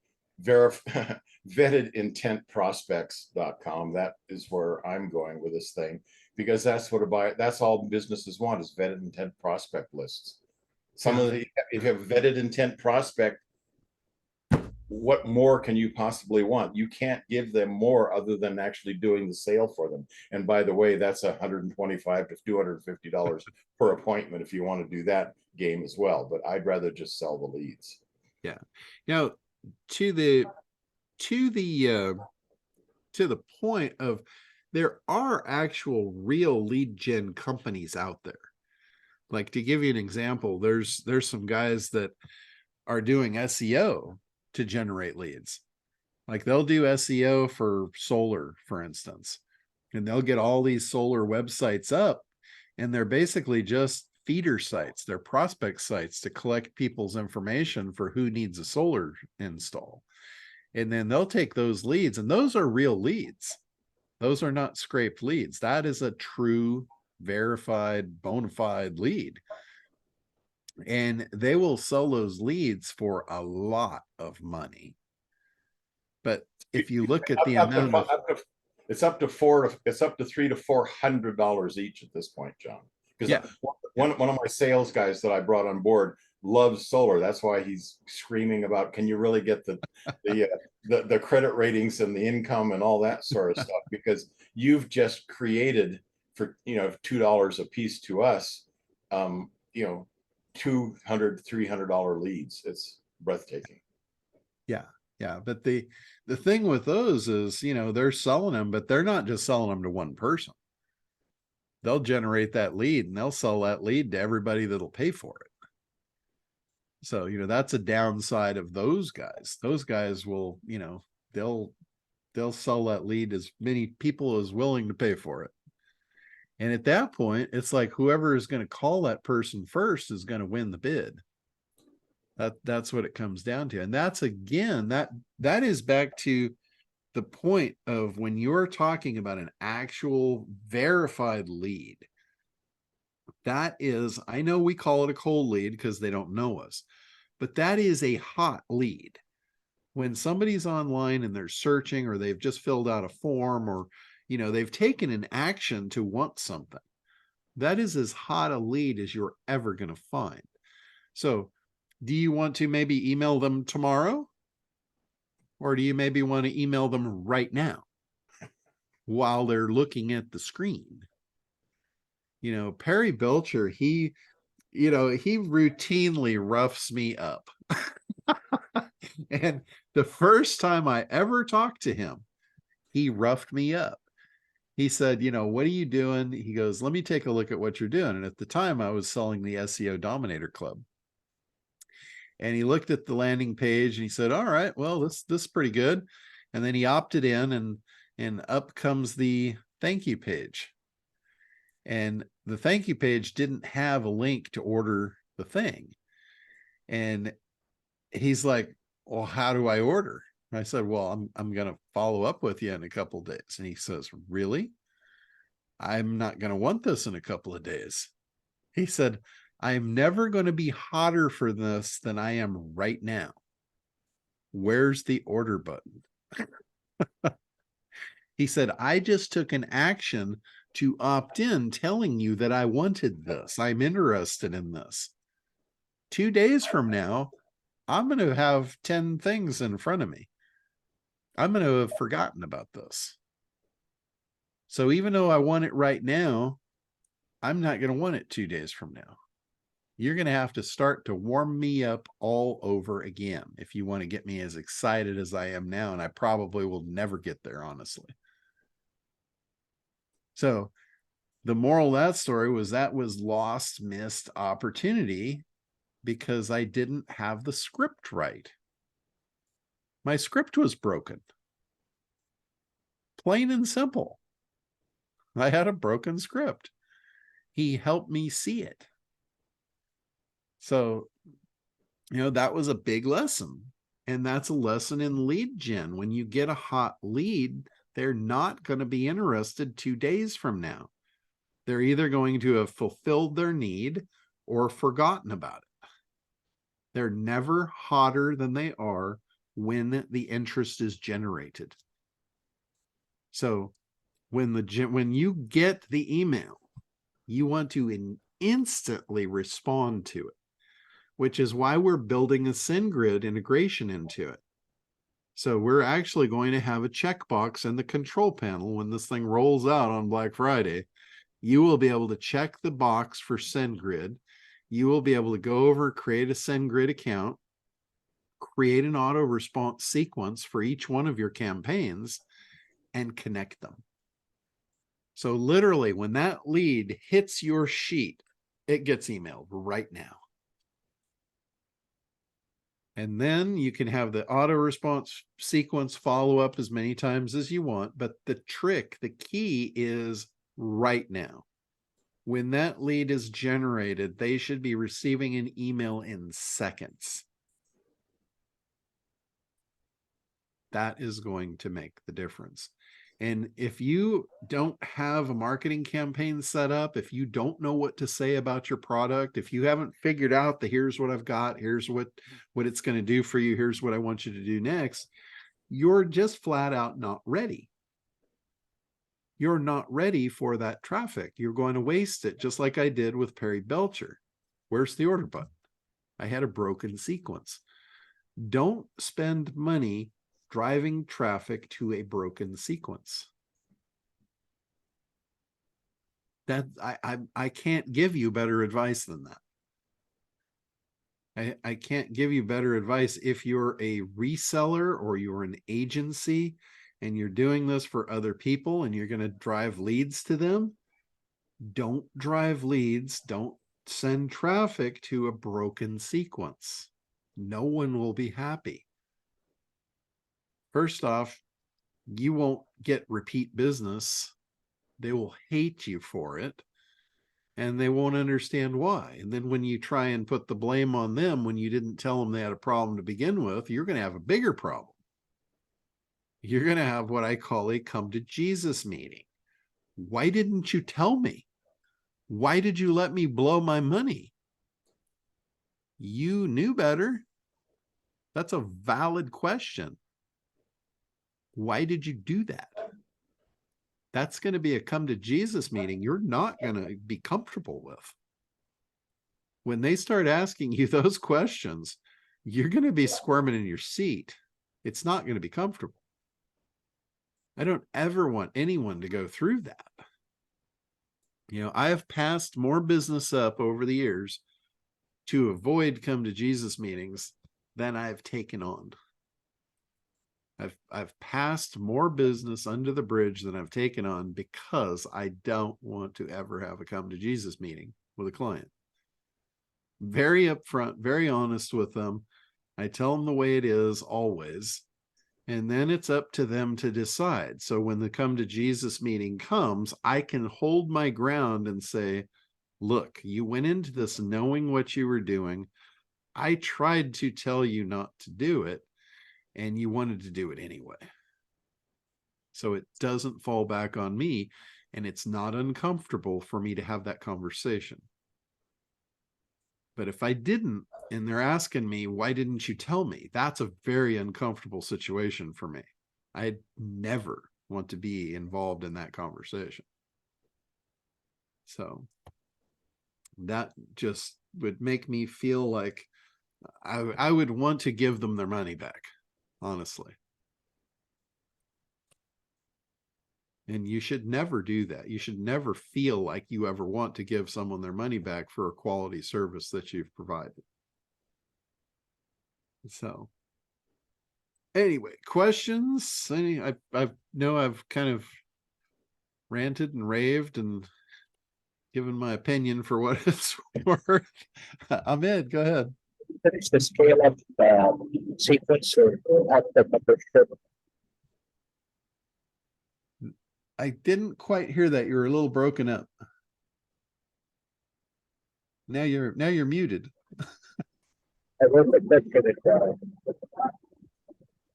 vettedintentprospects.com. That is where I'm going with this thing, because that's all businesses want is vetted intent prospect lists. If you have vetted intent prospect, what more can you possibly want? You can't give them more other than actually doing the sale for them. And by the way, that's $125 to $250 per appointment if you want to do that game as well. But I'd rather just sell the leads. Yeah. Now, to the point of, there are actual real lead gen companies out there. Like, to give you an example, there's some guys that are doing SEO to generate leads. Like, they'll do SEO for solar, for instance, and they'll get all these solar websites up, and they're basically just feeder sites. They're prospect sites to collect people's information for who needs a solar install. And then they'll take those leads, and those are real leads. Those are not scraped leads. That is a true, verified, bona fide lead. And they will sell those leads for a lot of money. But if you look at the amount of, it's up to $300 to $400 each at this point, John. Because one of my sales guys that I brought on board loves solar. That's why he's screaming about, can you really get the credit ratings and the income and all that sort of stuff? Because you've just created for $2 a piece to us, $200, $300 leads. It's breathtaking. Yeah. But the thing with those is, they're selling them, but they're not just selling them to one person. They'll generate that lead and they'll sell that lead to everybody that'll pay for it. So, that's a downside of those guys. Those guys will, they'll sell that lead as many people as willing to pay for it. And at that point, it's like whoever is going to call that person first is going to win the bid. That's what it comes down to. And that's, again, that is back to the point of when you're talking about an actual verified lead. That is, I know we call it a cold lead because they don't know us, but that is a hot lead. When somebody's online and they're searching, or they've just filled out a form, or, they've taken an action to want something, that is as hot a lead as you're ever going to find. So do you want to maybe email them tomorrow? Or do you maybe want to email them right now while they're looking at the screen? Perry Belcher, he routinely roughs me up. And the first time I ever talked to him, he roughed me up. He said, what are you doing? He goes, let me take a look at what you're doing. And at the time I was selling the SEO Dominator Club. And he looked at the landing page and he said, all right, well, this is pretty good. And then he opted in, and up comes the thank you page. And the thank you page didn't have a link to order the thing. And he's like, well, how do I order? And I said, well, I'm going to follow up with you in a couple of days. And he says, really? I'm not going to want this in a couple of days. He said, I'm never going to be hotter for this than I am right now. Where's the order button? He said, I just took an action to opt in, telling you that I wanted this. I'm interested in this. 2 days from now, I'm going to have 10 things in front of me. I'm going to have forgotten about this. So even though I want it right now, I'm not going to want it 2 days from now. You're going to have to start to warm me up all over again if you want to get me as excited as I am now. And I probably will never get there, honestly. So the moral of that story was that was lost, missed opportunity because I didn't have the script right. My script was broken. Plain and simple. I had a broken script. He helped me see it. So, that was a big lesson. And that's a lesson in lead gen. When you get a hot lead, they're not going to be interested 2 days from now. They're either going to have fulfilled their need or forgotten about it. They're never hotter than they are when the interest is generated. So when you get the email, you want to instantly respond to it, which is why we're building a SendGrid integration into it. So we're actually going to have a checkbox in the control panel when this thing rolls out on Black Friday. You will be able to check the box for SendGrid. You will be able to go over, create a SendGrid account, create an auto response sequence for each one of your campaigns, and connect them. So literally, when that lead hits your sheet, it gets emailed right now. And then you can have the auto response sequence follow up as many times as you want. But the trick, the key is right now. When that lead is generated, they should be receiving an email in seconds. That is going to make the difference. And if you don't have a marketing campaign set up, if you don't know what to say about your product, if you haven't figured out the here's what I've got, here's what it's going to do for you, here's what I want you to do next, you're just flat out not ready. You're not ready for that traffic. You're going to waste it, just like I did with Perry Belcher. Where's the order button? I had a broken sequence. Don't spend money driving traffic to a broken sequence. That I can't give you better advice than that. I can't give you better advice if you're a reseller or you're an agency and you're doing this for other people and you're going to drive leads to them. Don't drive leads. Don't send traffic to a broken sequence. No one will be happy. First off, you won't get repeat business. They will hate you for it, and they won't understand why. And then when you try and put the blame on them when you didn't tell them they had a problem to begin with, you're going to have a bigger problem. You're going to have what I call a come to Jesus meeting. Why didn't you tell me? Why did you let me blow my money? You knew better. That's a valid question. Why did you do that? That's going to be a come to Jesus meeting you're not going to be comfortable with. When they start asking you those questions, you're going to be squirming in your seat. It's not going to be comfortable. I don't ever want anyone to go through that. I have passed more business up over the years to avoid come to Jesus meetings than I've taken on. I've passed more business under the bridge than I've taken on because I don't want to ever have a come to Jesus meeting with a client. Very upfront, very honest with them. I tell them the way it is always. And then it's up to them to decide. So when the come to Jesus meeting comes, I can hold my ground and say, look, you went into this knowing what you were doing. I tried to tell you not to do it, and you wanted to do it anyway. So it doesn't fall back on me, and it's not uncomfortable for me to have that conversation. But if I didn't, and they're asking me, why didn't you tell me? That's a very uncomfortable situation for me. I'd never want to be involved in that conversation. So that just would make me feel like I would want to give them their money back, honestly. And you should never do that. You should never feel like you ever want to give someone their money back for a quality service that you've provided. So anyway, questions? I know I've kind of ranted and raved and given my opinion for what it's worth. Ahmed, go ahead. Finish the scale up sequence or have the membership. I didn't quite hear that. You're a little broken up. Now you're muted. I wrote the question in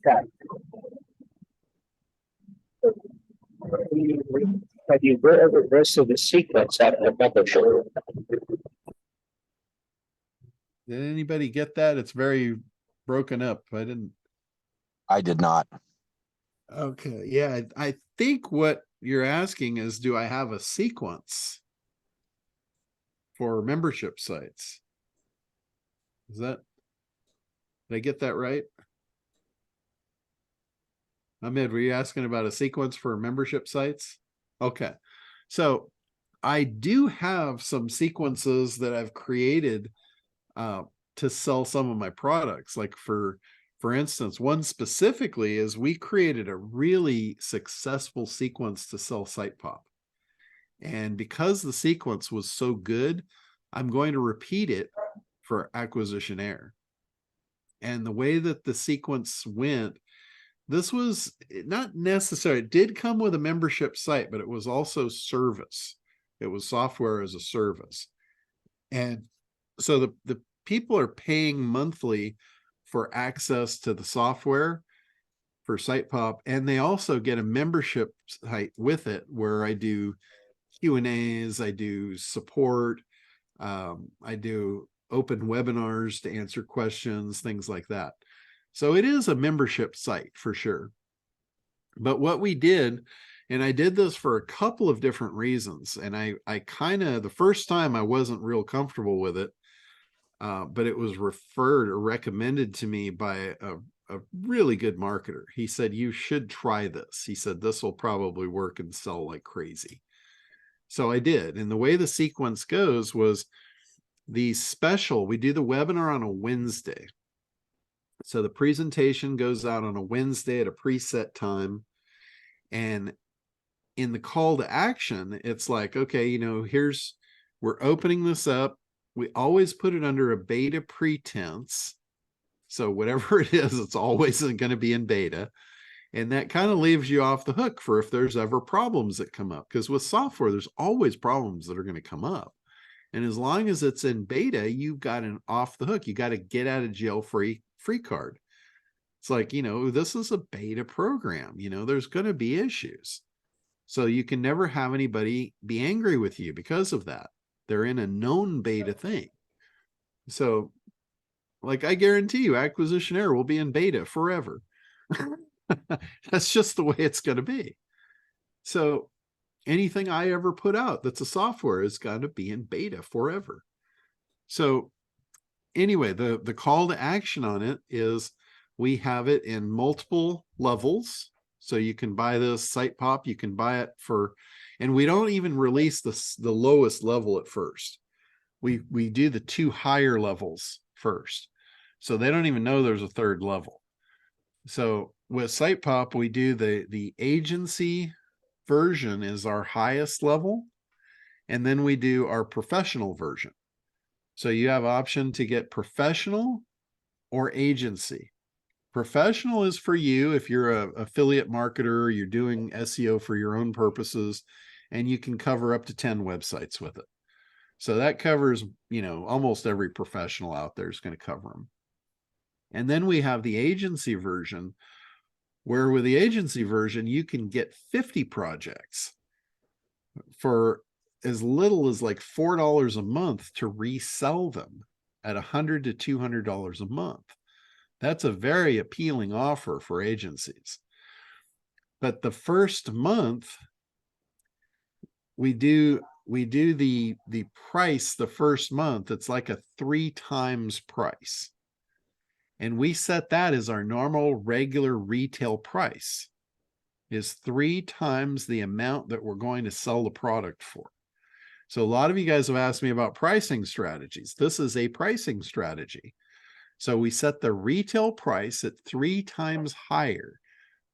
chat. Have you go over the rest of the sequence at the membership? Did anybody get that? It's very broken up. I did not. Okay. Yeah. I think what you're asking is, do I have a sequence for membership sites? Did I get that right? Ahmed, were you asking about a sequence for membership sites? Okay. So I do have some sequences that I've created to sell some of my products. Like for instance, one specifically is we created a really successful sequence to sell SitePop. And because the sequence was so good, I'm going to repeat it for Acquisitionaire. And the way that the sequence went, this was not necessary. It did come with a membership site, but it was also service. It was software as a service. And so the people are paying monthly for access to the software for SitePop, and they also get a membership site with it where I do Q&As, I do support, I do open webinars to answer questions, things like that. So it is a membership site for sure. But what we did, and I did this for a couple of different reasons, and I kind of, the first time I wasn't real comfortable with it, but it was referred or recommended to me by a really good marketer. He said, you should try this. He said, this will probably work and sell like crazy. So I did. And the way the sequence goes was we do the webinar on a Wednesday. So the presentation goes out on a Wednesday at a preset time. And in the call to action, it's like, okay, we're opening this up. We always put it under a beta pretense. So whatever it is, it's always going to be in beta. And that kind of leaves you off the hook for if there's ever problems that come up. Because with software, there's always problems that are going to come up. And as long as it's in beta, you've got an off the hook. You got to get out of jail free card. It's like, this is a beta program. There's going to be issues. So you can never have anybody be angry with you because of that. They're in a known beta thing. So, like, I guarantee you, Acquisitionaire will be in beta forever. That's just the way it's going to be. So anything I ever put out that's a software is going to be in beta forever. So anyway, the call to action on it is we have it in multiple levels. So you can buy this SitePop, you can buy it and we don't even release the lowest level at first. We do the 2 higher levels first. So they don't even know there's a 3rd level. So with SitePop, we do the agency version is our highest level. And then we do our professional version. So you have option to get professional or agency. Professional is for you if you're an affiliate marketer, you're doing SEO for your own purposes, and you can cover up to 10 websites with it. So that covers, almost every professional out there is going to cover them. And then we have the agency version, where with the agency version, you can get 50 projects for as little as like $4 a month to resell them at $100 to $200 a month. That's a very appealing offer for agencies. But the first month, we do the price the first month. It's like a 3 times price. And we set that as our normal regular retail price. is 3 times the amount that we're going to sell the product for. So a lot of you guys have asked me about pricing strategies. This is a pricing strategy. So we set the retail price at 3 times higher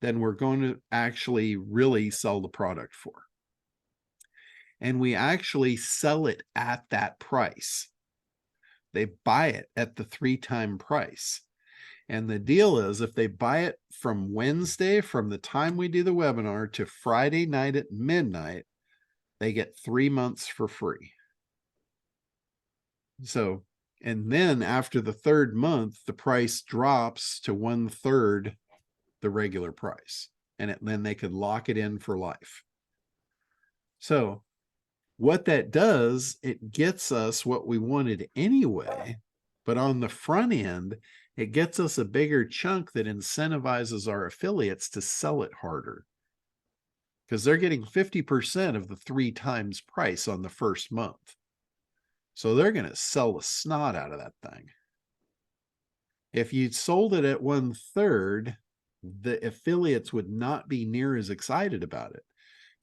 than we're going to actually really sell the product for. And we actually sell it at that price. They buy it at the 3-time price. And the deal is, if they buy it from Wednesday, from the time we do the webinar to Friday night at midnight, they get 3 months for free. So, and then after the 3rd month, the price drops to 1/3 the regular price. And then they could lock it in for life. So what that does, it gets us what we wanted anyway, but on the front end, it gets us a bigger chunk that incentivizes our affiliates to sell it harder, because they're getting 50% of the 3 times price on the first month. So they're going to sell the snot out of that thing. If you'd sold it at 1/3, the affiliates would not be near as excited about it.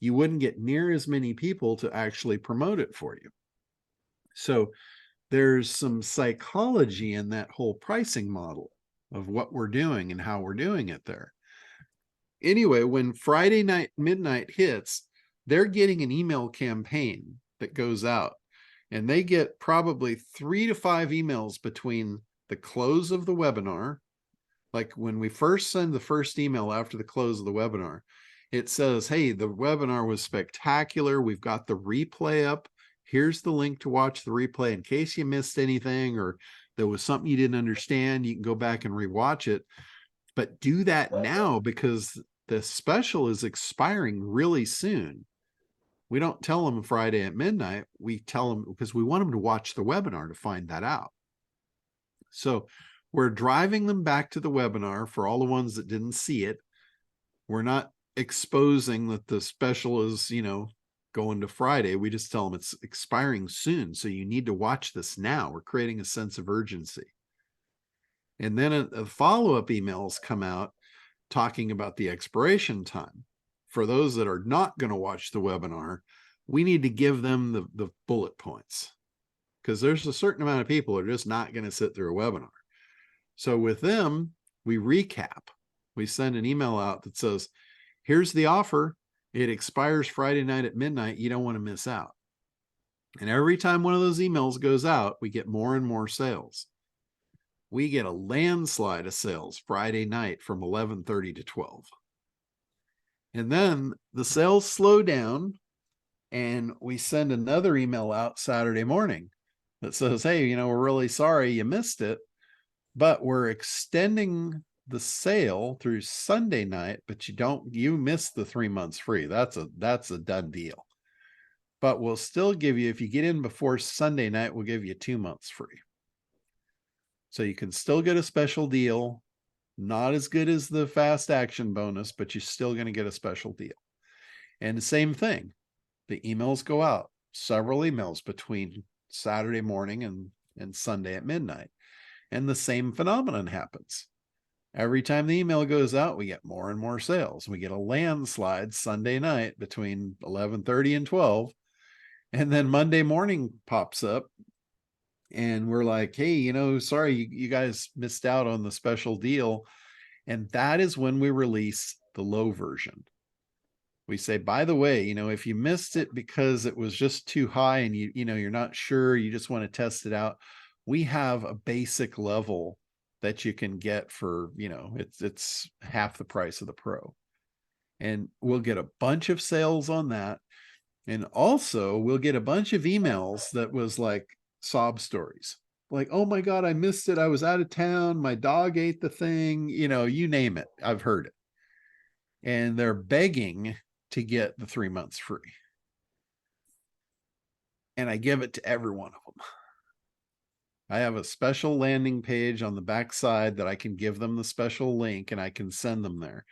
You wouldn't get near as many people to actually promote it for you. So there's some psychology in that whole pricing model of what we're doing and how we're doing it there. Anyway, when Friday night midnight hits, they're getting an email campaign that goes out, and they get probably 3 to 5 emails between the close of the webinar. Like when we first send the first email after the close of the webinar, it says, hey, the webinar was spectacular. We've got the replay up. Here's the link to watch the replay in case you missed anything or there was something you didn't understand. You can go back and rewatch it. But do that now, because the special is expiring really soon. We don't tell them Friday at midnight. We tell them because we want them to watch the webinar to find that out. So we're driving them back to the webinar for all the ones that didn't see it. We're not exposing that the special is, going to Friday. We just tell them it's expiring soon. So you need to watch this now. We're creating a sense of urgency. And then a follow-up emails come out talking about the expiration time. For those that are not going to watch the webinar, we need to give them the bullet points, because there's a certain amount of people that are just not going to sit through a webinar. So with them, we recap. We send an email out that says, here's the offer. It expires Friday night at midnight. You don't want to miss out. And every time one of those emails goes out, we get more and more sales. We get a landslide of sales Friday night from 11:30 to 12. And then the sales slow down, and we send another email out Saturday morning that says, hey, we're really sorry you missed it, but we're extending the sale through Sunday night, but you missed the 3 months free. That's a done deal. But we'll still give you, if you get in before Sunday night, we'll give you 2 months free. So you can still get a special deal, not as good as the fast action bonus, but you're still going to get a special deal. And the same thing, the emails go out, several emails between Saturday morning and Sunday at midnight. And the same phenomenon happens. Every time the email goes out, we get more and more sales. We get a landslide Sunday night between 11:30 and 12. And then Monday morning pops up and we're like, hey, sorry, you guys missed out on the special deal. And that is when we release the low version. We say, by the way, if you missed it because it was just too high and you're not sure, you just want to test it out, we have a basic level that you can get for, it's half the price of the pro. And we'll get a bunch of sales on that. And also we'll get a bunch of emails that was like sob stories. Like, oh my God, I missed it. I was out of town. My dog ate the thing, you name it. I've heard it. And they're begging to get the 3 months free. And I give it to every one of them. I have a special landing page on the back side that I can give them the special link and I can send them there.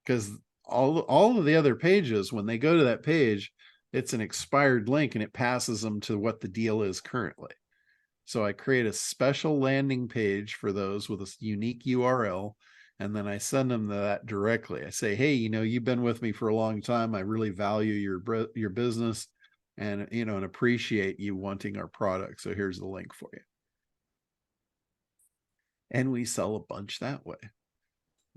Because all of the other pages, when they go to that page, it's an expired link and it passes them to what the deal is currently. So I create a special landing page for those with a unique URL, And then I send them that directly. I say, hey, you've been with me for a long time. I really value your business and, and appreciate you wanting our product. So here's the link for you. And we sell a bunch that way.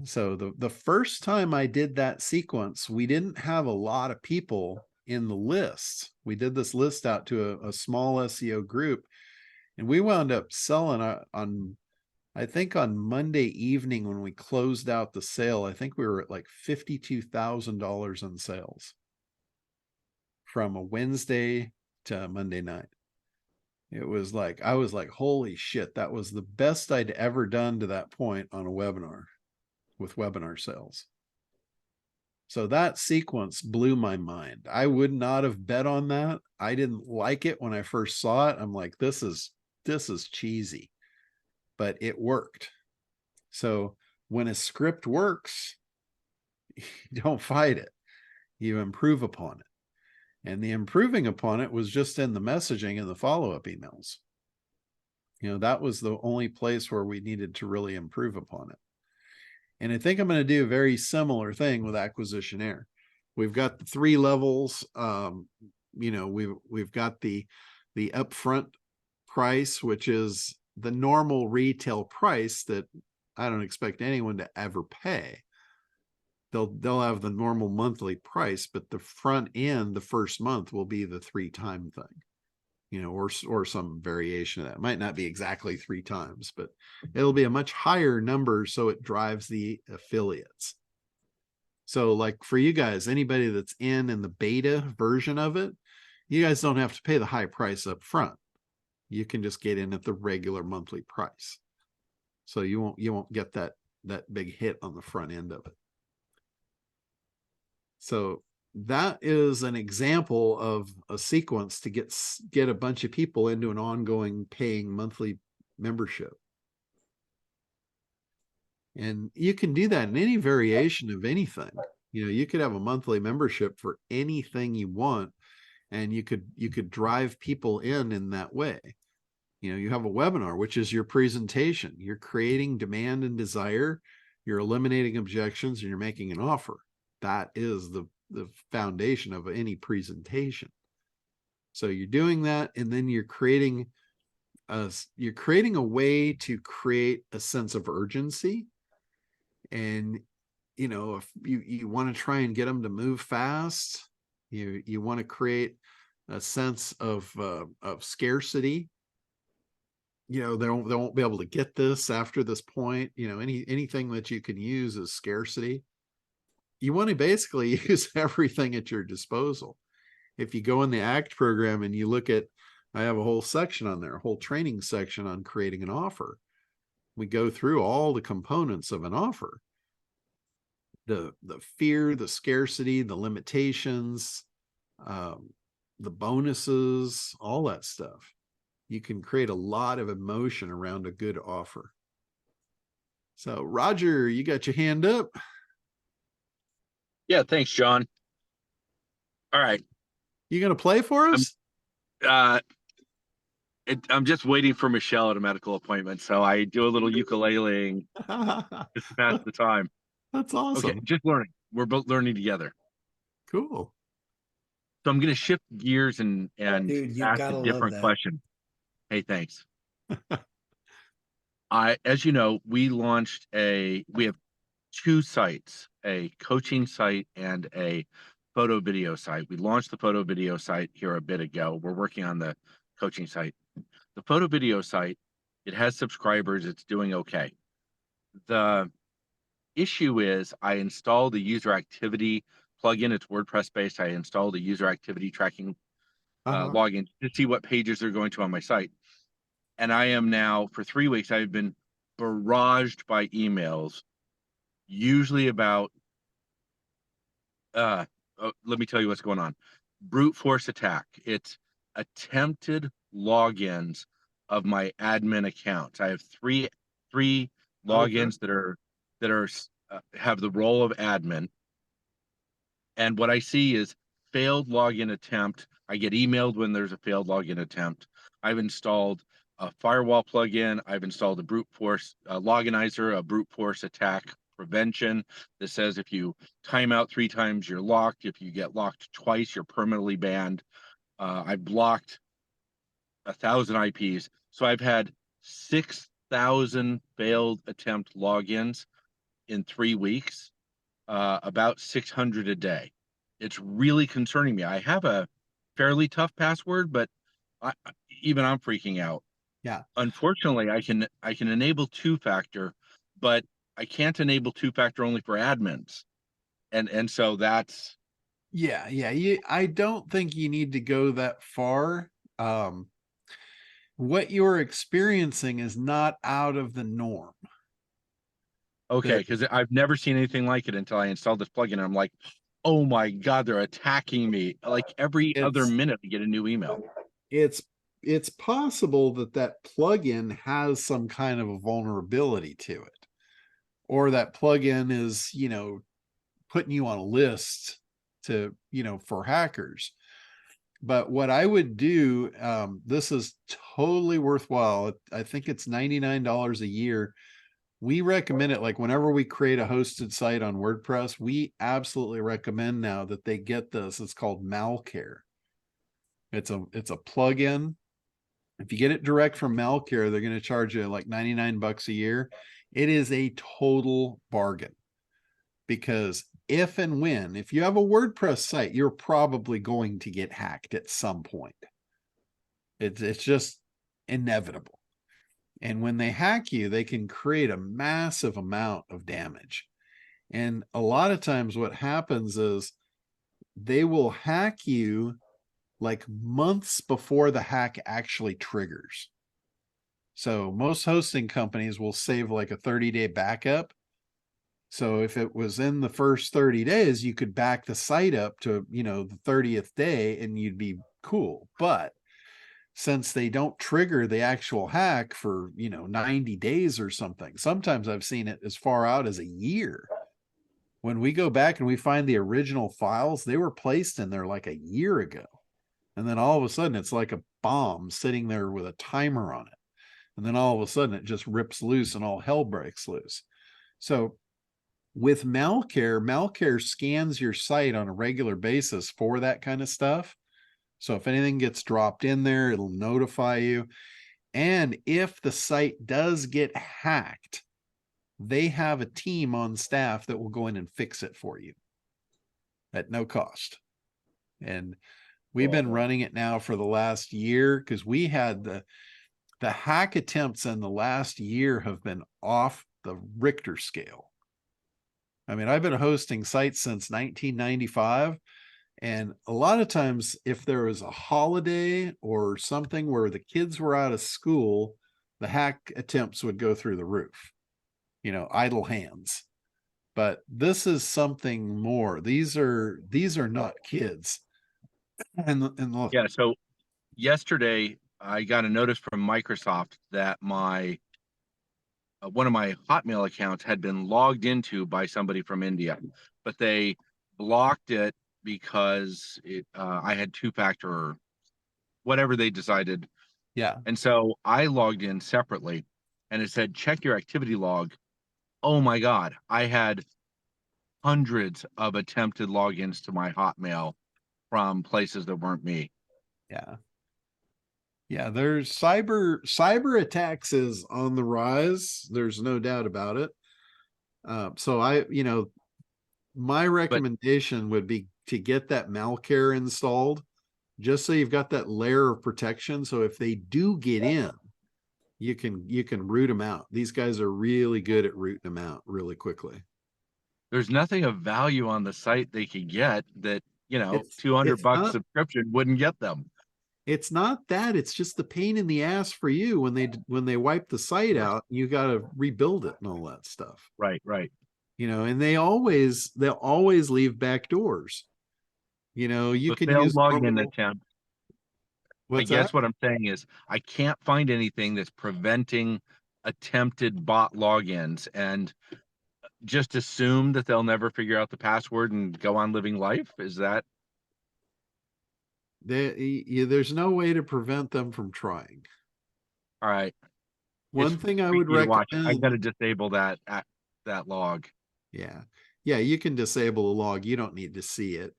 So the first time I did that sequence, we didn't have a lot of people in the list. We did this list out to a small SEO group, and we wound up selling on I think on Monday evening when we closed out the sale, I think we were at like $52,000 in sales from a Wednesday to Monday night. It was like, I was like, holy shit, that was the best I'd ever done to that point on a webinar with webinar sales. So that sequence blew my mind. I would not have bet on that. I didn't like it when I first saw it. I'm like, this is cheesy. But it worked. So when a script works, you don't fight it. You improve upon it. And the improving upon it was just in the messaging and the follow-up emails. That was the only place where we needed to really improve upon it. And I think I'm going to do a very similar thing with Acquisitionaire. We've got the 3 levels. We've got the upfront price, which is the normal retail price that I don't expect anyone to ever pay. They'll have the normal monthly price, but the front end, the first month, will be the 3-time thing, or some variation of that. It might not be exactly 3 times, but it'll be a much higher number, so it drives the affiliates. So like for you guys, anybody that's in the beta version of it, you guys don't have to pay the high price up front. You can just get in at the regular monthly price. So you won't get that big hit on the front end of it. So that is an example of a sequence to get a bunch of people into an ongoing paying monthly membership. And you can do that in any variation of anything. You could have a monthly membership for anything you want, and you could drive people in that way. You have a webinar, which is your presentation. You're creating demand and desire. You're eliminating objections, and you're making an offer. That is the foundation of any presentation. So you're doing that, and then you're creating a way to create a sense of urgency. And if you want to try and get them to move fast, you want to create a sense of scarcity. They won't be able to get this after this point. Anything that you can use is scarcity. You want to basically use everything at your disposal. If you go in the ACT program and you look at, I have a whole section on there, a whole training section on creating an offer. We go through all the components of an offer. The fear, the scarcity, the limitations, the bonuses, all that stuff. You can create a lot of emotion around a good offer. So Roger, you got your hand up? Yeah, thanks, John. All right. You going to play for us? I'm just waiting for Michelle at a medical appointment, so I do a little ukuleleing just to pass the time. That's awesome. Okay, just learning. We're both learning together. Cool. So I'm going to shift gears and Dude, you ask gotta a love different that. question. Hey, thanks. As you know, we have 2 sites, a coaching site and a photo video site. We launched the photo video site here a bit ago. We're working on the coaching site. The photo video site, it has subscribers. It's doing okay. The issue is I installed the user activity plugin. It's WordPress based. I installed a user activity tracking login to see what pages they're going to on my site. And I am now, for 3 weeks, I've been barraged by emails, usually about, let me tell you what's going on. Brute force attack. It's attempted logins of my admin accounts. I have three logins that have the role of admin. And what I see is failed login attempt. I get emailed when there's a failed login attempt. I've installed a firewall plugin. I've installed a brute force loginizer, a brute force attack prevention that says if you time out 3 times, you're locked. If you get locked twice, you're permanently banned. I blocked 1,000 IPs. So I've had 6,000 failed attempt logins in 3 weeks, about 600 a day. It's really concerning me. I have a fairly tough password, but even I'm freaking out. Yeah. Unfortunately, I can enable 2-factor, but I can't enable 2-factor only for admins. And so that's Yeah, I don't think you need to go that far. What you're experiencing is not out of the norm. okay, because I've never seen anything like it until I installed this plugin. And I'm like, oh my God, they're attacking me. Like every other minute I get a new email. It's possible that that plugin has some kind of a vulnerability to it, or that plugin is, putting you on a list to, for hackers. But what I would do, this is totally worthwhile. I think it's $99 a year. We recommend it, like whenever we create a hosted site on WordPress, we absolutely recommend now that they get this. It's called Malcare. It's a plugin. If you get it direct from Malcare, they're going to charge you like 99 bucks a year. It is a total bargain, because if you have a WordPress site, you're probably going to get hacked at some point. It's just inevitable. And when they hack you, they can create a massive amount of damage. And a lot of times what happens is they will hack you like months before the hack actually triggers. So most hosting companies will save like a 30-day backup. So if it was in the first 30 days, you could back the site up to, the 30th day and you'd be cool. But since they don't trigger the actual hack for, 90 days or something, sometimes I've seen it as far out as a year. When we go back and we find the original files, they were placed in there like a year ago. And then all of a sudden it's like a bomb sitting there with a timer on it. And then all of a sudden it just rips loose and all hell breaks loose. So with Malcare scans your site on a regular basis for that kind of stuff. So if anything gets dropped in there, it'll notify you. And if the site does get hacked, they have a team on staff that will go in and fix it for you at no cost. And we've been running it now for the last year, because we had the hack attempts in the last year have been off the Richter scale. I mean, I've been hosting sites since 1995. And a lot of times, if there was a holiday or something where the kids were out of school, the hack attempts would go through the roof, idle hands. But this is something more. These are not kids. And Yeah. So yesterday I got a notice from Microsoft that my one of my Hotmail accounts had been logged into by somebody from India, but they blocked it because I had 2-factor or whatever they decided. Yeah. And so I logged in separately and it said, check your activity log. Oh my God. I had hundreds of attempted logins to my Hotmail from places that weren't me. Yeah. Yeah, there's cyber attacks is on the rise. There's no doubt about it. So my recommendation would be to get that Malcare installed, just so you've got that layer of protection. So if they do get in, you can root them out. These guys are really good at rooting them out really quickly. There's nothing of value on the site they could get that, It's 200 bucks not, subscription wouldn't get them. it's not that, it's just the pain in the ass for you when they wipe the site out, you got to rebuild it and all that stuff. Right. And they'll always leave back doors. You The can failed use login attempt. I guess that? what I'm saying is I can't find anything that's preventing attempted bot logins, and just assume that they'll never figure out the password and go on living life. Is that There's no way to prevent them from trying. all right? One It's thing I would creepy to watch. I got to recommend, disable that log. Yeah. Yeah, you can disable the log. You don't need to see it.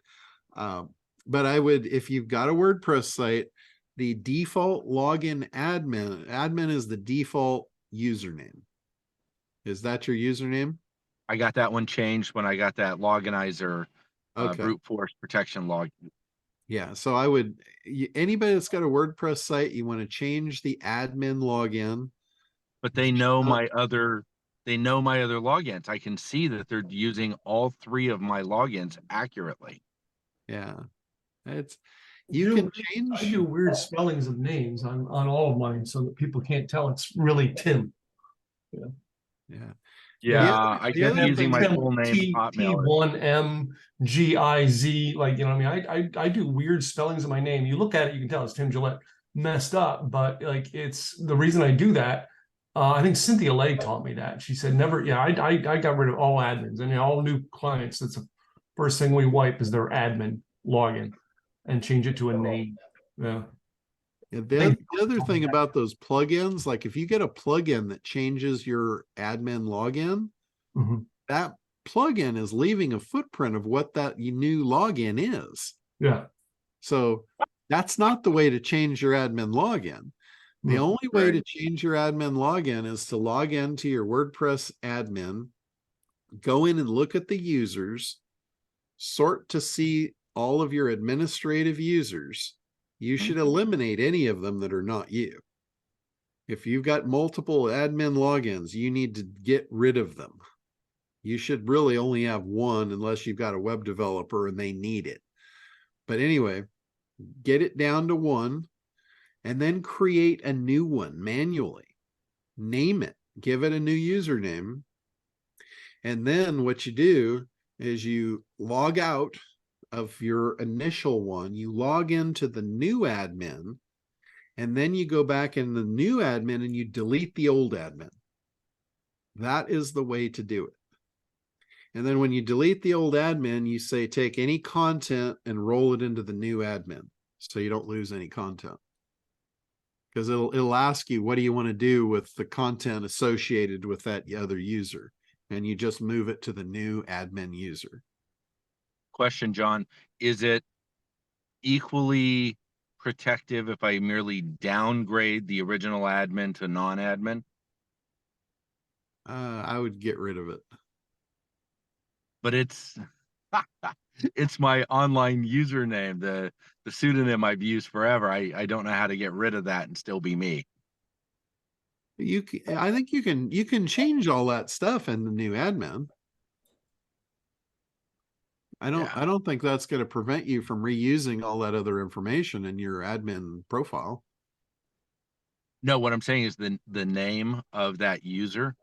But I would, if you've got a WordPress site, the default login admin is the default username. Is that your username? I got that one changed when I got that Loginizer Okay. brute force protection log. Yeah. So I would, anybody that's got a WordPress site, you want to change the admin login. But they know my other logins. I can see that they're using all 3 of my logins accurately. Yeah. It's, you can I change. do weird spellings of names on all of mine so that people can't tell it's really Tim. Yeah. Yeah, the I kept other using thing- my full name T Hotmail. T1MGIZ, like, you know what I mean? I do weird spellings of my name. You look at it, you can tell it's Tim Gillette messed up, but like, it's the reason I do that. I think Cynthia Legg taught me that. She said never, yeah, I got rid of all admins and all new clients. That's the first thing we wipe is their admin login and change it to a name. Yeah. Yeah, the other thing about those plugins, like if you get a plugin that changes your admin login, Mhm. that plugin is leaving a footprint of what that new login is. Yeah. So that's not the way to change your admin login. The Hmm. only way Right. to change your admin login is to log into your WordPress admin, go in and look at the users, sort to see all of your administrative users. You should eliminate any of them that are not you. If you've got multiple admin logins, you need to get rid of them. You should really only have one unless you've got a web developer and they need it. But anyway, get it down to one and then create a new one manually. Name it, give it a new username. And then what you do is you log out of your initial one, you log into the new admin, and then you go back in the new admin and you delete the old admin. That is the way to do it. And then when you delete the old admin, you say take any content and roll it into the new admin so you don't lose any content. Because it'll ask you, what do you want to do with the content associated with that other user? And you just move it to the new admin user. Question, John, is it equally protective if I merely downgrade the original admin to non-admin? I would get rid of it. But it's it's my online username, the pseudonym I've used forever. I don't know how to get rid of that and still be me. I think you can change all that stuff in the new admin. I don't think that's going to prevent you from reusing all that other information in your admin profile. No, what I'm saying is the name of that user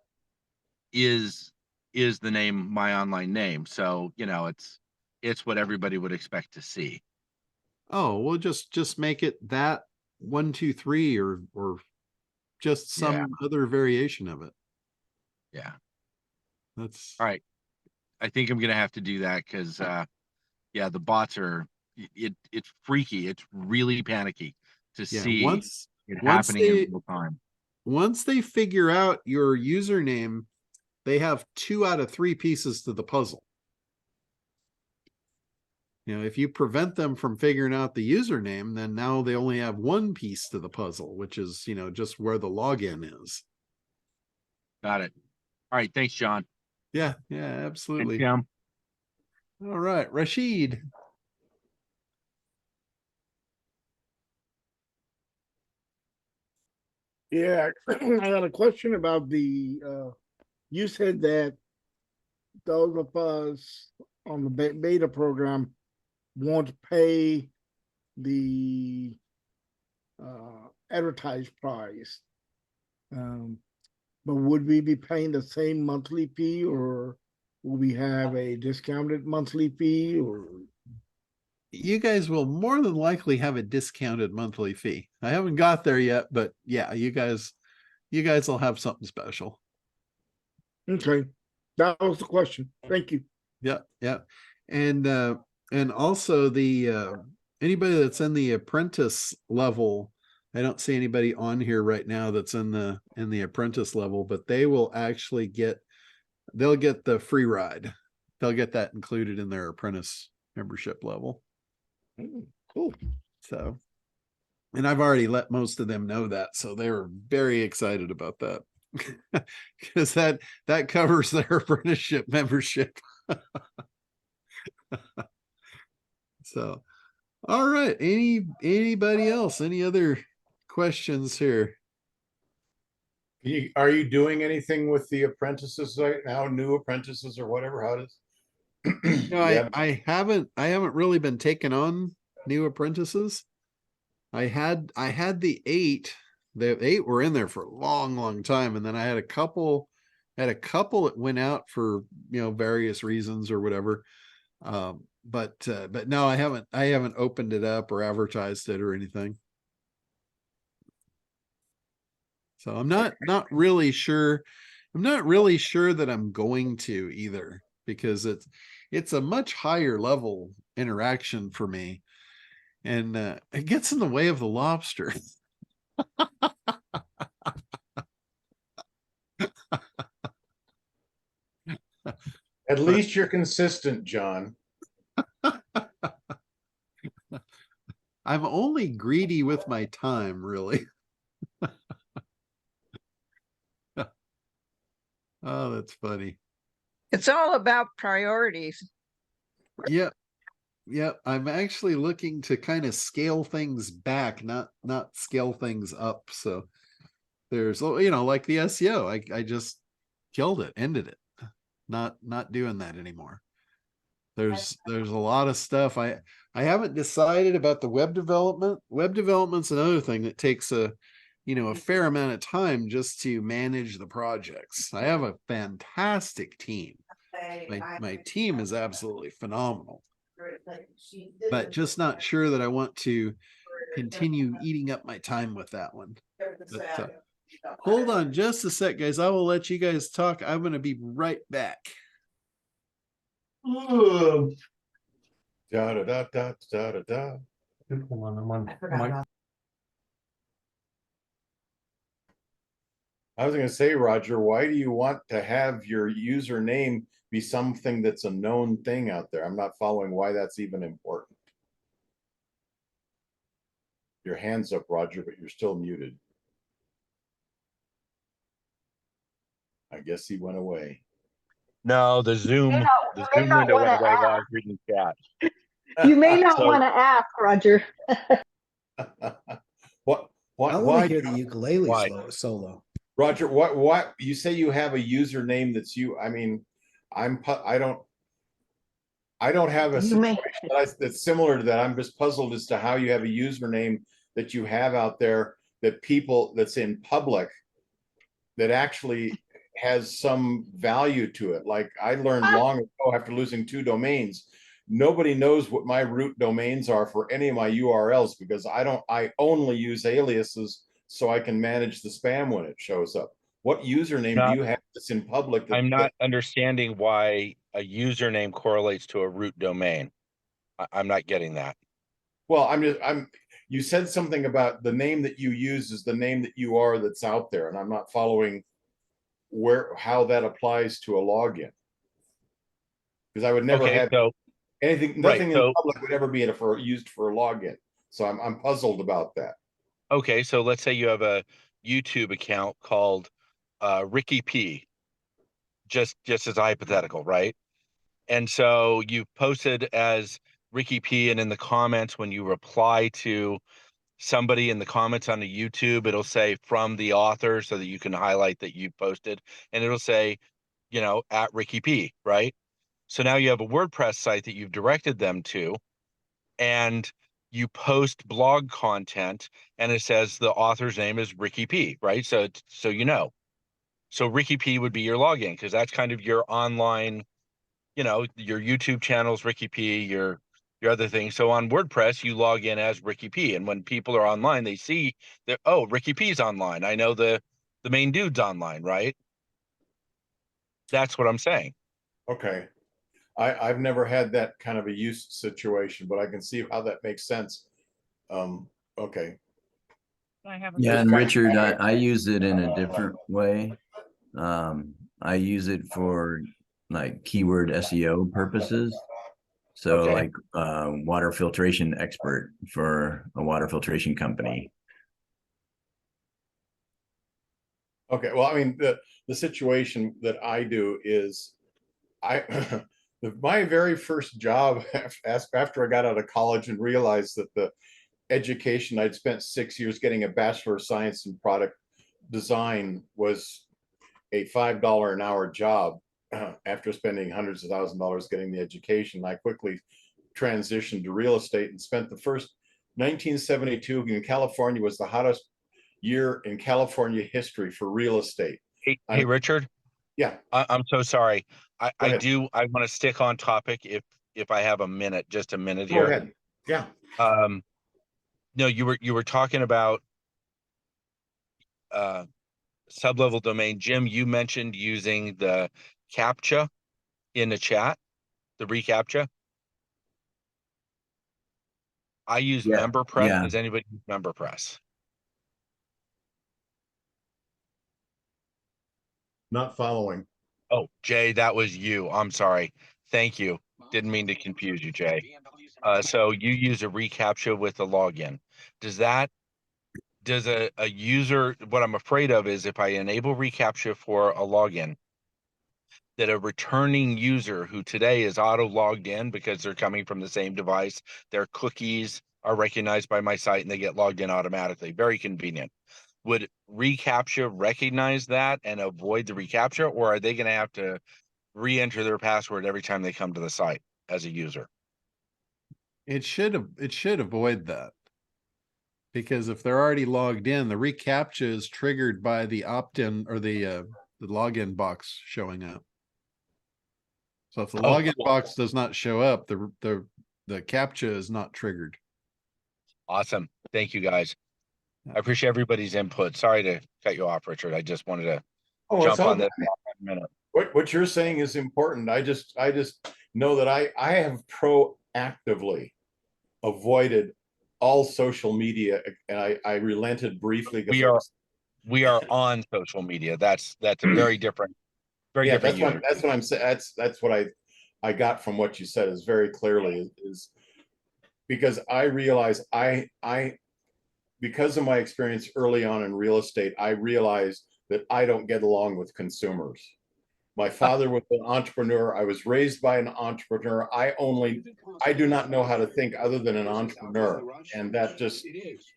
is the name, my online name. So, you know, it's what everybody would expect to see. Oh, well, just make it that 123 or just some other variation of it. Yeah. That's All right. I think I'm gonna have to do that because yeah, the bots are it's freaky. It's really panicky to see once it once happening they in real time. once they figure out your username, they have 2 out of 3 pieces to the puzzle. You know, if you prevent them from figuring out the username, then now they only have 1 piece to the puzzle, which is, you know, just where the login is. Got it. All right. Thanks, John. Yeah, And absolutely. Tim. All right, Rashid. Yeah, I got a question about you said that those of us on the beta program won't pay the advertised price. But would we be paying the same monthly fee, or will we have a discounted monthly fee, or? You guys will more than likely have a discounted monthly fee. I haven't got there yet, but yeah, you guys will have something special. Okay, that was the question. Thank you. Yeah, yeah. And also the anybody that's in the apprentice level, I don't see anybody on here right now that's in the apprentice level, but they will actually get they'll get the free ride. They'll get that included in their apprentice membership level. Cool. So, and I've already let most of them know that, so they were very excited about that. Because that covers their apprenticeship membership. So, all right. Anybody else? Any other questions here? Are you doing anything with the apprentices right now? New apprentices or whatever? How does? No, Yeah. I haven't really been taking on new apprentices. I had the 8. The 8 were in there for a long time, and then I had a couple that went out for various reasons or whatever. But no, I haven't opened it up or advertised it or anything. So I'm not really sure. I'm not really sure that I'm going to either, because it's a much higher level interaction for me, and it gets in the way of the lobster. At least you're consistent, John. I'm only greedy with my time, really. Oh, that's funny. It's all about priorities. Yep. I'm actually looking to kind of scale things back, not scale things up. So there's, like the SEO, I just killed it, ended it. Not doing that anymore. There's a lot of stuff. I haven't decided about the web development. Web development's another thing that takes a fair amount of time just to manage the projects. I have a fantastic team. My team is absolutely phenomenal, but just not sure that I want to continue eating up my time with that one. But, hold on just a sec, guys. I will let you guys talk. I'm going to be right back. Da da da da da da da. I was going to say, Roger, why do you want to have your username be something that's a known thing out there? I'm not following why that's even important. Your hand's up, Roger, but you're still muted. I guess he went away. No, the Zoom window went away while I was reading chat. You may not want to ask, Roger. What? I want Why? to hear the ukulele Why? solo. Roger, what you say you have a username that's you? I mean, I don't have a You situation may. that's similar to that. I'm just puzzled as to how you have a username that you have out there that's in public that actually has some value to it. Like I learned long ago after losing 2 domains, nobody knows what my root domains are for any of my URLs, because I only use aliases so I can manage the spam when it shows up. What username do you have that's in public? I'm not understanding why a username correlates to a root domain. I'm not getting that. Well, you said something about the name that you use is the name that you are that's out there, and I'm not following how that applies to a login. Because I would never have anything, nothing in public would ever be used for a login. So I'm puzzled about that. Okay, so let's say you have a YouTube account called Ricky P. Just as a hypothetical, right? And so you posted as Ricky P, and in the comments, when you reply to somebody in the comments on the YouTube, it'll say from the author, so that you can highlight that you posted, and it'll say, at Ricky P, right? So now you have a WordPress site that you've directed them to, and you post blog content, and it says the author's name is Ricky P, right? So so Ricky P would be your login, because that's kind of your online, your YouTube channel's Ricky P, your other thing. So on WordPress, you log in as Ricky P, and when people are online, they see that, oh, Ricky P's online. I know the main dude's online, right? That's what I'm saying. Okay. I've never had that kind of a use situation, but I can see how that makes sense. Okay. Yeah, and Richard, I use it in a different way. I use it for like keyword SEO purposes. So Okay. like water filtration expert for a water filtration company. Okay, well, I mean, the situation that I do is I my very first job after I got out of college and realized that the education I'd spent 6 years getting a Bachelor of Science in product design was a $5 an hour job. After spending hundreds of thousands of dollars getting the education, I quickly transitioned to real estate and spent the first 1972 in California was the hottest year in California history for real estate. Hey, Richard. Yeah. I'm so sorry. I Go ahead. want to stick on topic if I have a minute, just a minute Go here. ahead. Yeah. No, you were talking about sublevel domain. Jim, you mentioned using the CAPTCHA in the chat, the Re-captcha. I use Yeah. MemberPress. Yeah. Does anybody use MemberPress? Not following. Oh, Jay, that was you. I'm sorry. Thank you. Didn't mean to confuse you, Jay. So you use a Re-captcha with a login. Does a user, what I'm afraid of is if I enable Re-captcha for a login, that a returning user who today is auto logged in because they're coming from the same device, their cookies are recognized by my site and they get logged in automatically. Very convenient. Would Re-captcha recognize that and avoid the Re-captcha, or are they going to have to re-enter their password every time they come to the site as a user? It should avoid that, because if they're already logged in, the Re-captcha is triggered by the opt-in or the login box showing up. So if the login box does not show up, the CAPTCHA is not triggered. Awesome. Thank you, guys. I appreciate everybody's input. Sorry to cut you off, Richard. I just wanted to jump on this for a minute. What you're saying is important. I just know that I have proactively avoided all social media, and I relented briefly. We are on social media. That's a very different, different user. That's what I'm saying. That's what I got from what you said is very clearly is because I realize because of my experience early on in real estate, I realized that I don't get along with consumers. My father was an entrepreneur. I was raised by an entrepreneur. I do not know how to think other than an entrepreneur. And that just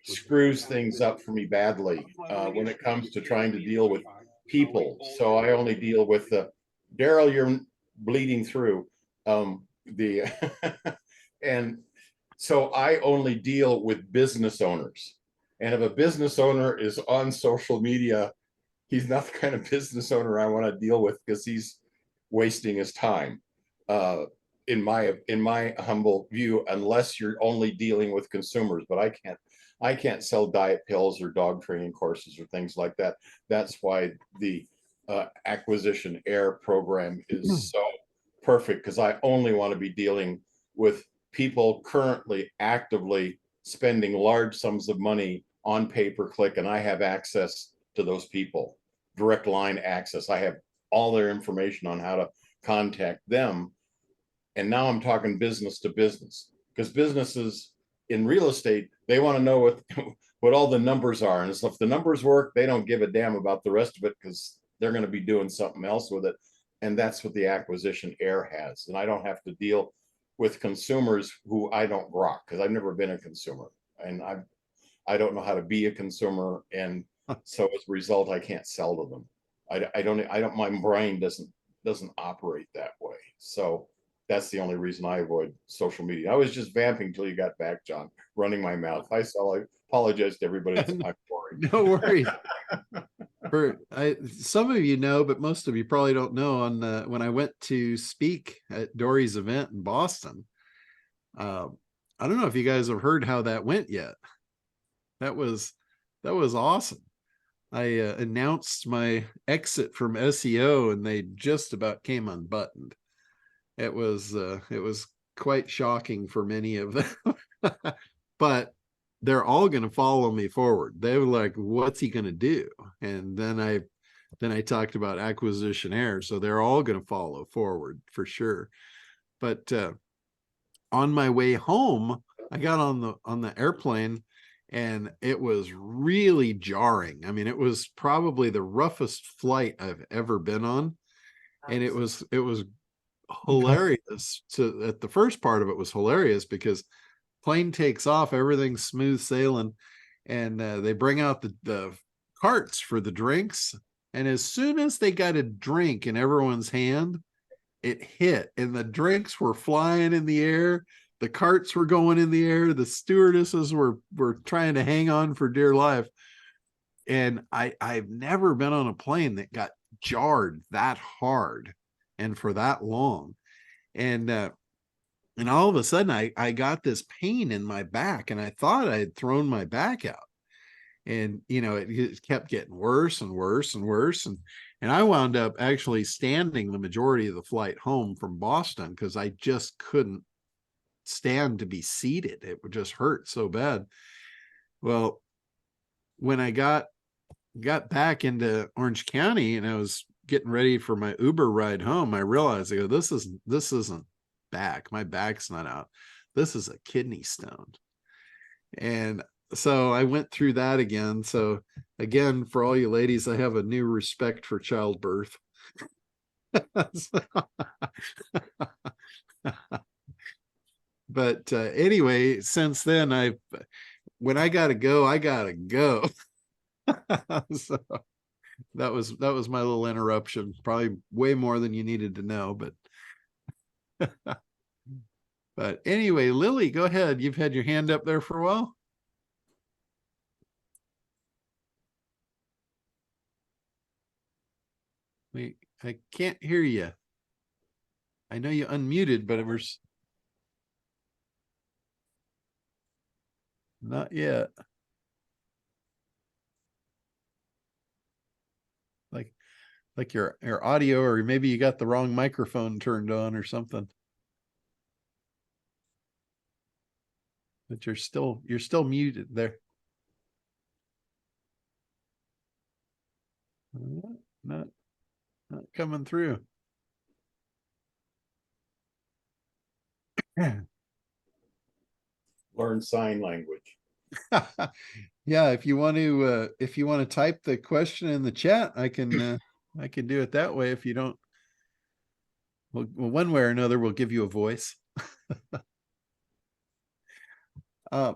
screws things up for me badly when it comes to trying to deal with people. So I only deal with Daryl, you're bleeding through and so I only deal with business owners. And if a business owner is on social media, he's not the kind of business owner I want to deal with because he's wasting his time, in my humble view, unless you're only dealing with consumers. But I can't sell diet pills or dog training courses or things like that. That's why the acquisition air program is so perfect, because I only want to be dealing with people currently actively spending large sums of money on pay-per-click, and I have access to those people, direct line access. I have all their information on how to contact them. And now I'm talking business to business, because businesses in real estate, they want to know what all the numbers are. And so if the numbers work, they don't give a damn about the rest of it because they're going to be doing something else with it. And that's what the acquisition air has. And I don't have to deal with consumers who I don't grok, because I've never been a consumer and I don't know how to be a consumer. And so as a result, I can't sell to them. I don't, my brain doesn't operate that way. So that's the only reason I avoid social media. I was just vamping until you got back, John, running my mouth. I apologize to everybody. I'm boring. No worries. Some of you know, but most of you probably don't know, when I went to speak at Dory's event in Boston, I don't know if you guys have heard how that went yet. That was awesome. I announced my exit from SEO and they just about came unbuttoned. It was quite shocking for many of them, but they're all going to follow me forward. They were like, what's he going to do? And then then I talked about acquisitionnaire. So they're all going to follow forward for sure. But on my way home, I got on the airplane, and it was really jarring. I mean, it was probably the roughest flight I've ever been on, and it was hilarious. So at the first part of it was hilarious because plane takes off, everything's smooth sailing, and they bring out the carts for the drinks, and as soon as they got a drink in everyone's hand, it hit, and the drinks were flying in the air, the carts were going in the air, the stewardesses were trying to hang on for dear life. And I've never been on a plane that got jarred that hard and for that long. And all of a sudden I got this pain in my back, and I thought I had thrown my back out. And it kept getting worse and worse and worse, and I wound up actually standing the majority of the flight home from Boston because I just couldn't stand to be seated. It would just hurt so bad. Well, when I got back into Orange County and I was getting ready for my Uber ride home, I realized, I go, this isn't back. My back's not out. This is a kidney stone. And so I went through that again. So again, for all you ladies, I have a new respect for childbirth. But anyway, since then, when I gotta go, I gotta go. So that was my little interruption. Probably way more than you needed to know, but but anyway, Lily, go ahead. You've had your hand up there for a while. I can't hear you. I know you unmuted, but it was not yet. Like your audio, or maybe you got the wrong microphone turned on or something. But you're still muted there. Not coming through. Learn sign language. Yeah, if you want to type the question in the chat, I can do it that way. If you don't, well, one way or another, we'll give you a voice.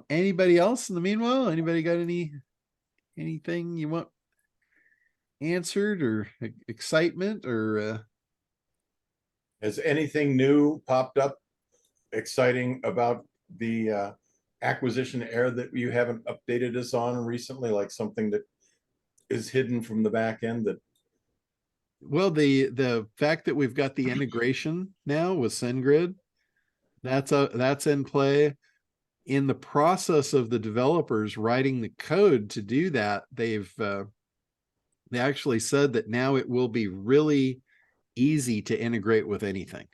Anybody else in the meanwhile? Anybody got anything you want answered, or excitement, or has anything new popped up exciting about the acquisition error that you haven't updated us on recently, like something that is hidden from the back end? That, well, the fact that we've got the integration now with SendGrid, that's in play. In the process of the developers writing the code to do that, they actually said that now it will be really easy to integrate with anything.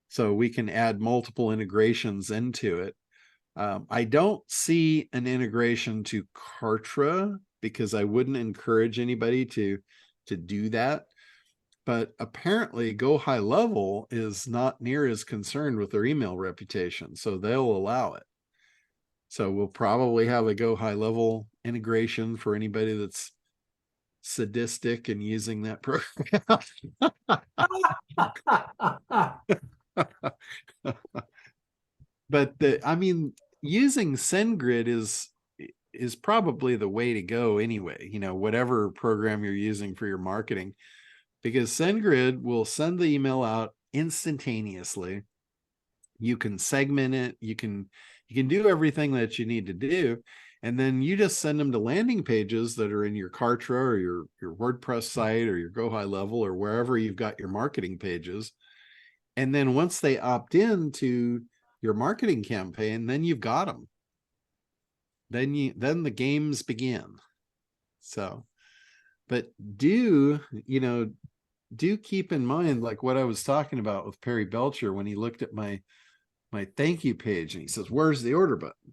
So we can add multiple integrations into it. I don't see an integration to Kartra because I wouldn't encourage anybody to do that. But apparently Go High Level is not near as concerned with their email reputation, so they'll allow it. So we'll probably have a Go High Level integration for anybody that's sadistic and using that program. But I mean, using SendGrid is probably the way to go anyway, whatever program you're using for your marketing, because SendGrid will send the email out instantaneously. You can segment it, you can do everything that you need to do, and then you just send them to landing pages that are in your Kartra or your WordPress site or your Go High Level or wherever you've got your marketing pages. And then once they opt in to your marketing campaign, then you've got them. Then the games begin. So, but do keep in mind, like what I was talking about with Perry Belcher when he looked at my thank you page and he says, where's the order button?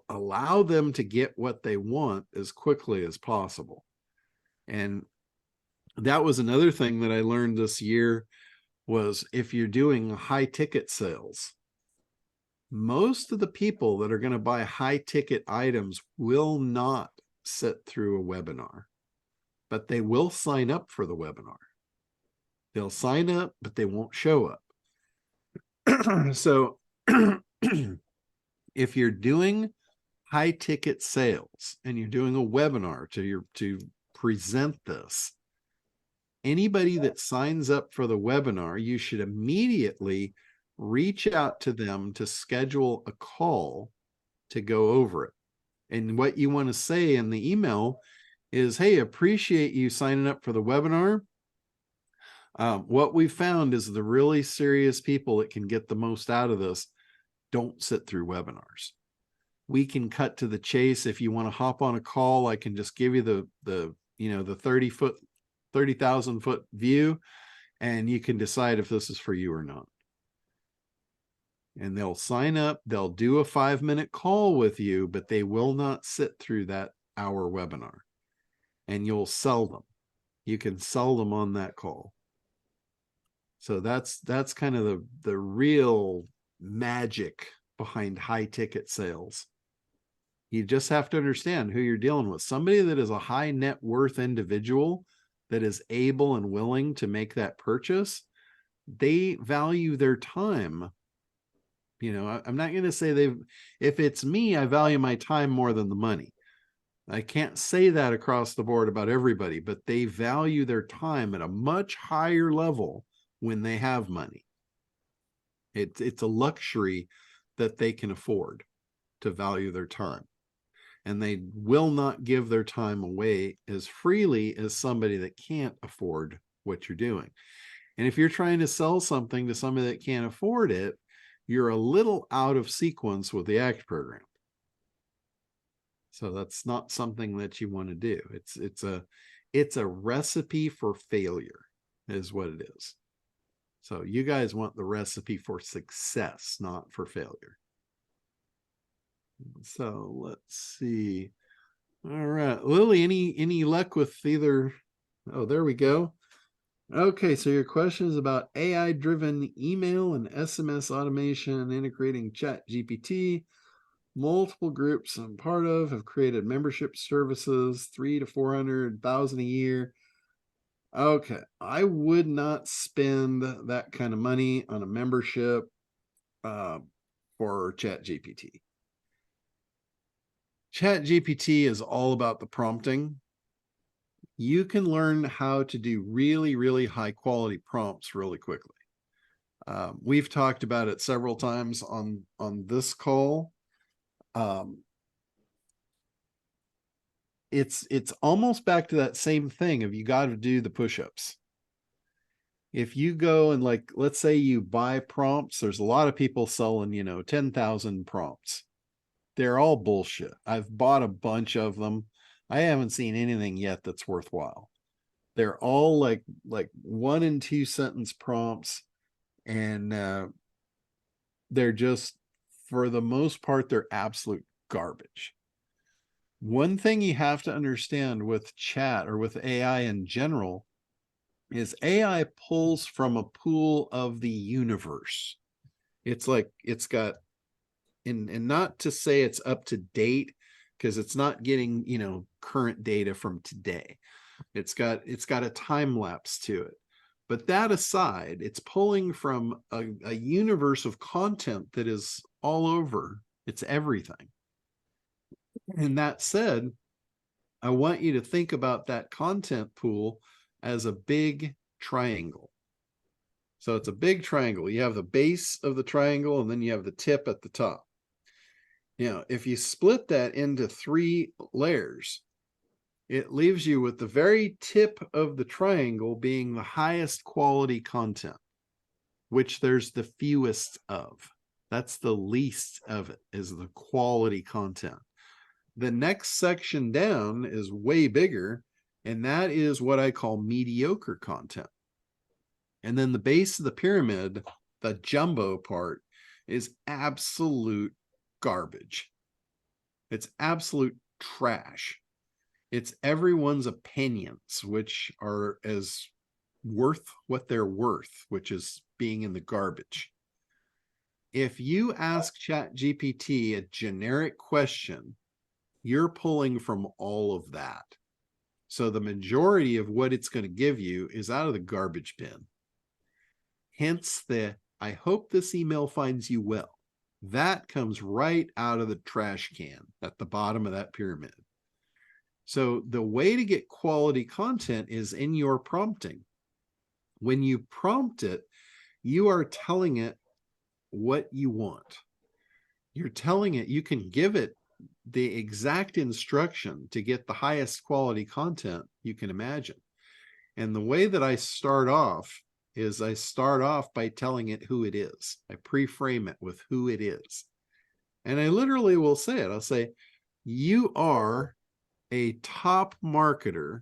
Allow them to get what they want as quickly as possible. And that was another thing that I learned this year, was if you're doing high ticket sales, most of the people that are going to buy high ticket items will not sit through a webinar, but they will sign up for the webinar. They'll sign up, but they won't show up. So if you're doing high ticket sales and you're doing a webinar to present this, anybody that signs up for the webinar, you should immediately reach out to them to schedule a call to go over it. And what you want to say in the email is, hey, appreciate you signing up for the webinar. What we found is the really serious people that can get the most out of this don't sit through webinars. We can cut to the chase. If you want to hop on a call, I can just give you the 30,000 foot view, and you can decide if this is for you or not. And they'll sign up, they'll do a 5-minute call with you, but they will not sit through that hour webinar. And you'll sell them. You can sell them on that call. So that's kind of the real magic behind high ticket sales. You just have to understand who you're dealing with. Somebody that is a high net worth individual that is able and willing to make that purchase, they value their time. You know, I'm not going to say if it's me, I value my time more than the money. I can't say that across the board about everybody, but they value their time at a much higher level when they have money. It's a luxury that they can afford to value their time. And they will not give their time away as freely as somebody that can't afford what you're doing. And if you're trying to sell something to somebody that can't afford it, you're a little out of sequence with the ACT program. So that's not something that you want to do. It's a recipe for failure is what it is. So you guys want the recipe for success, not for failure. So let's see. All right, Lily, any luck with either? Oh, there we go. Okay, so your question is about AI-driven email and SMS automation integrating ChatGPT. Multiple groups I'm part of have created membership services, 300,000 to 400,000 a year. Okay, I would not spend that kind of money on a membership for ChatGPT. ChatGPT is all about the prompting. You can learn how to do really, really high quality prompts really quickly. We've talked about it several times on this call. It's almost back to that same thing of you got to do the push-ups. If you go and let's say you buy prompts, there's a lot of people selling, 10,000 prompts. They're all bullshit. I've bought a bunch of them. I haven't seen anything yet that's worthwhile. They're all like 1 and 2 sentence prompts, and they're just, for the most part, they're absolute garbage. One thing you have to understand with chat or with AI in general is AI pulls from a pool of the universe. It's got, and not to say it's up to date, because it's not getting, current data from today. It's got a time lapse to it. But that aside, it's pulling from a universe of content that is all over. It's everything. And that said, I want you to think about that content pool as a big triangle. So it's a big triangle. You have the base of the triangle, and then you have the tip at the top. If you split that into 3 layers, it leaves you with the very tip of the triangle being the highest quality content, which there's the fewest of. That's the least of it, is the quality content. The next section down is way bigger, and that is what I call mediocre content. And then the base of the pyramid, the jumbo part, is absolute garbage. It's absolute trash. It's everyone's opinions, which are as worth what they're worth, which is being in the garbage. If you ask ChatGPT a generic question, you're pulling from all of that. So the majority of what it's going to give you is out of the garbage bin. Hence I hope this email finds you well. That comes right out of the trash can at the bottom of that pyramid. So the way to get quality content is in your prompting. When you prompt it, you are telling it what you want. You're telling it, you can give it the exact instruction to get the highest quality content you can imagine. And the way that I start off is I start off by telling it who it is. I pre-frame it with who it is. And I literally will say it. I'll say, you are a top marketer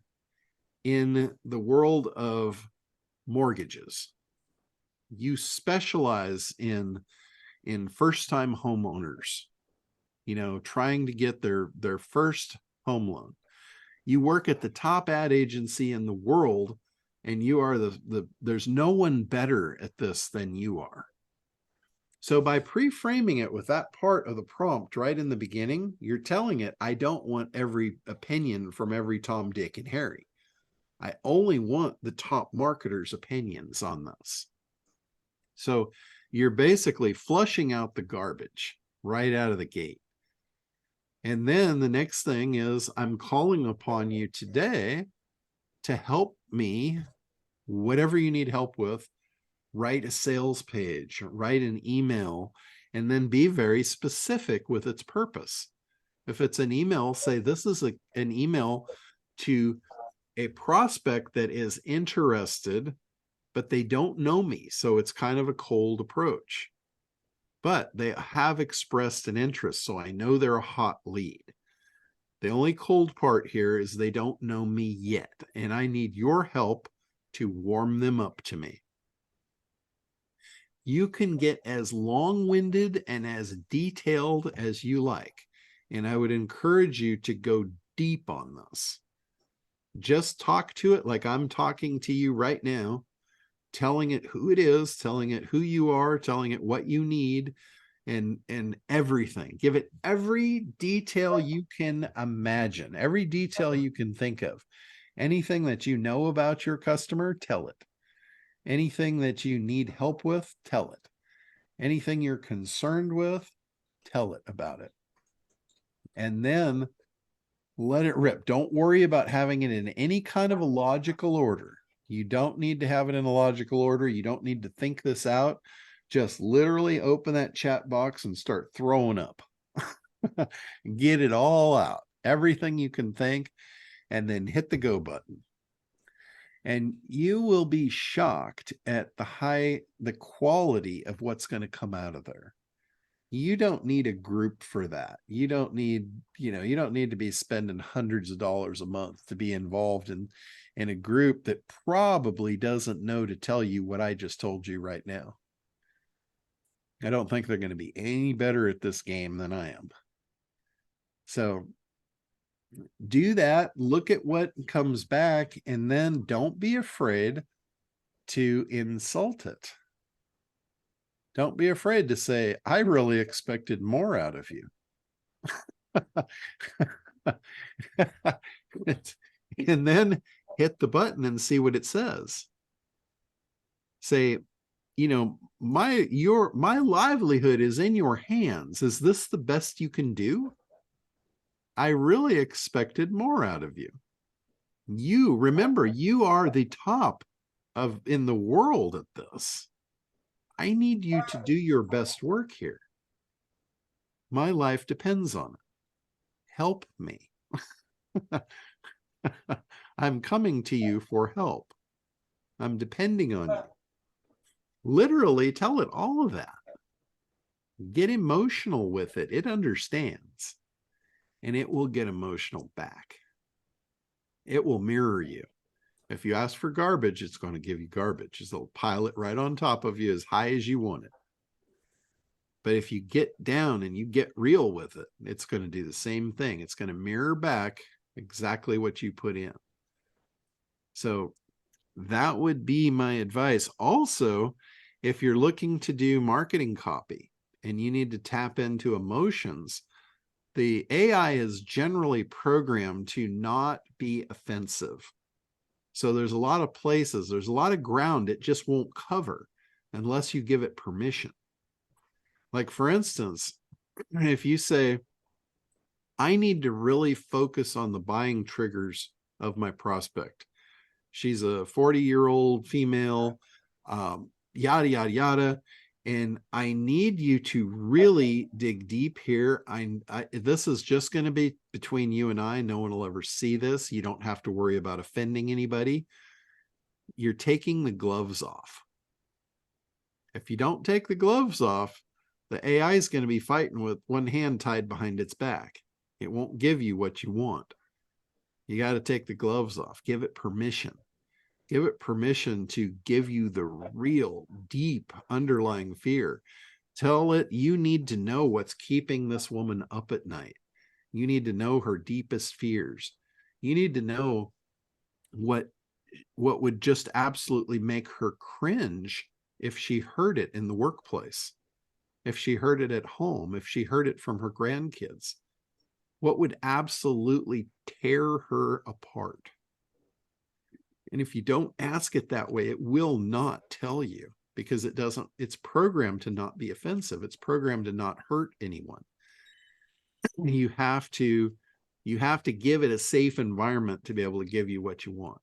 in the world of mortgages. You specialize in first-time homeowners, trying to get their first home loan. You work at the top ad agency in the world, and you are there's no one better at this than you are. So by pre-framing it with that part of the prompt right in the beginning, you're telling it, I don't want every opinion from every Tom, Dick, and Harry. I only want the top marketers' opinions on this. So you're basically flushing out the garbage right out of the gate. And then the next thing is, I'm calling upon you today to help me, whatever you need help with, write a sales page, write an email, and then be very specific with its purpose. If it's an email, say this is an email to a prospect that is interested, but they don't know me. So it's kind of a cold approach, but they have expressed an interest. So I know they're a hot lead. The only cold part here is they don't know me yet, and I need your help to warm them up to me. You can get as long-winded and as detailed as you like, and I would encourage you to go deep on this. Just talk to it like I'm talking to you right now, telling it who it is, telling it who you are, telling it what you need, and everything. Give it every detail you can imagine, every detail you can think of. Anything that you know about your customer, tell it. Anything that you need help with, tell it. Anything you're concerned with, tell it about it. And then let it rip. Don't worry about having it in any kind of a logical order. You don't need to have it in a logical order. You don't need to think this out. Just literally open that chat box and start throwing up. Get it all out. Everything you can think, and then hit the go button. And you will be shocked at the quality of what's going to come out of there. You don't need a group for that. You don't need, you don't need to be spending hundreds of dollars a month to be involved in a group that probably doesn't know to tell you what I just told you right now. I don't think they're going to be any better at this game than I am. So do that, look at what comes back, and then don't be afraid to insult it. Don't be afraid to say, I really expected more out of you. And then hit the button and see what it says. Say, my livelihood is in your hands. Is this the best you can do? I really expected more out of you. Remember, you are the top in the world at this. I need you to do your best work here. My life depends on it. Help me. I'm coming to you for help. I'm depending on you. Literally tell it all of that. Get emotional with it. It understands. And it will get emotional back. It will mirror you. If you ask for garbage, it's going to give you garbage. It'll pile it right on top of you as high as you want it. But if you get down and you get real with it, it's going to do the same thing. It's going to mirror back exactly what you put in. So that would be my advice. Also, if you're looking to do marketing copy and you need to tap into emotions, the AI is generally programmed to not be offensive. So there's a lot of places, there's a lot of ground it just won't cover unless you give it permission. Like, for instance, if you say, I need to really focus on the buying triggers of my prospect. She's a 40-year-old female, yada, yada, yada. And I need you to really dig deep here. This is just going to be between you and I. No one will ever see this. You don't have to worry about offending anybody. You're taking the gloves off. If you don't take the gloves off, the AI is going to be fighting with one hand tied behind its back. It won't give you what you want. You got to take the gloves off. Give it permission. Give it permission to give you the real deep underlying fear. Tell it you need to know what's keeping this woman up at night. You need to know her deepest fears. You need to know what would just absolutely make her cringe if she heard it in the workplace, if she heard it at home, if she heard it from her grandkids. What would absolutely tear her apart? And if you don't ask it that way, it will not tell you, because it's programmed to not be offensive. It's programmed to not hurt anyone. You have to give it a safe environment to be able to give you what you want.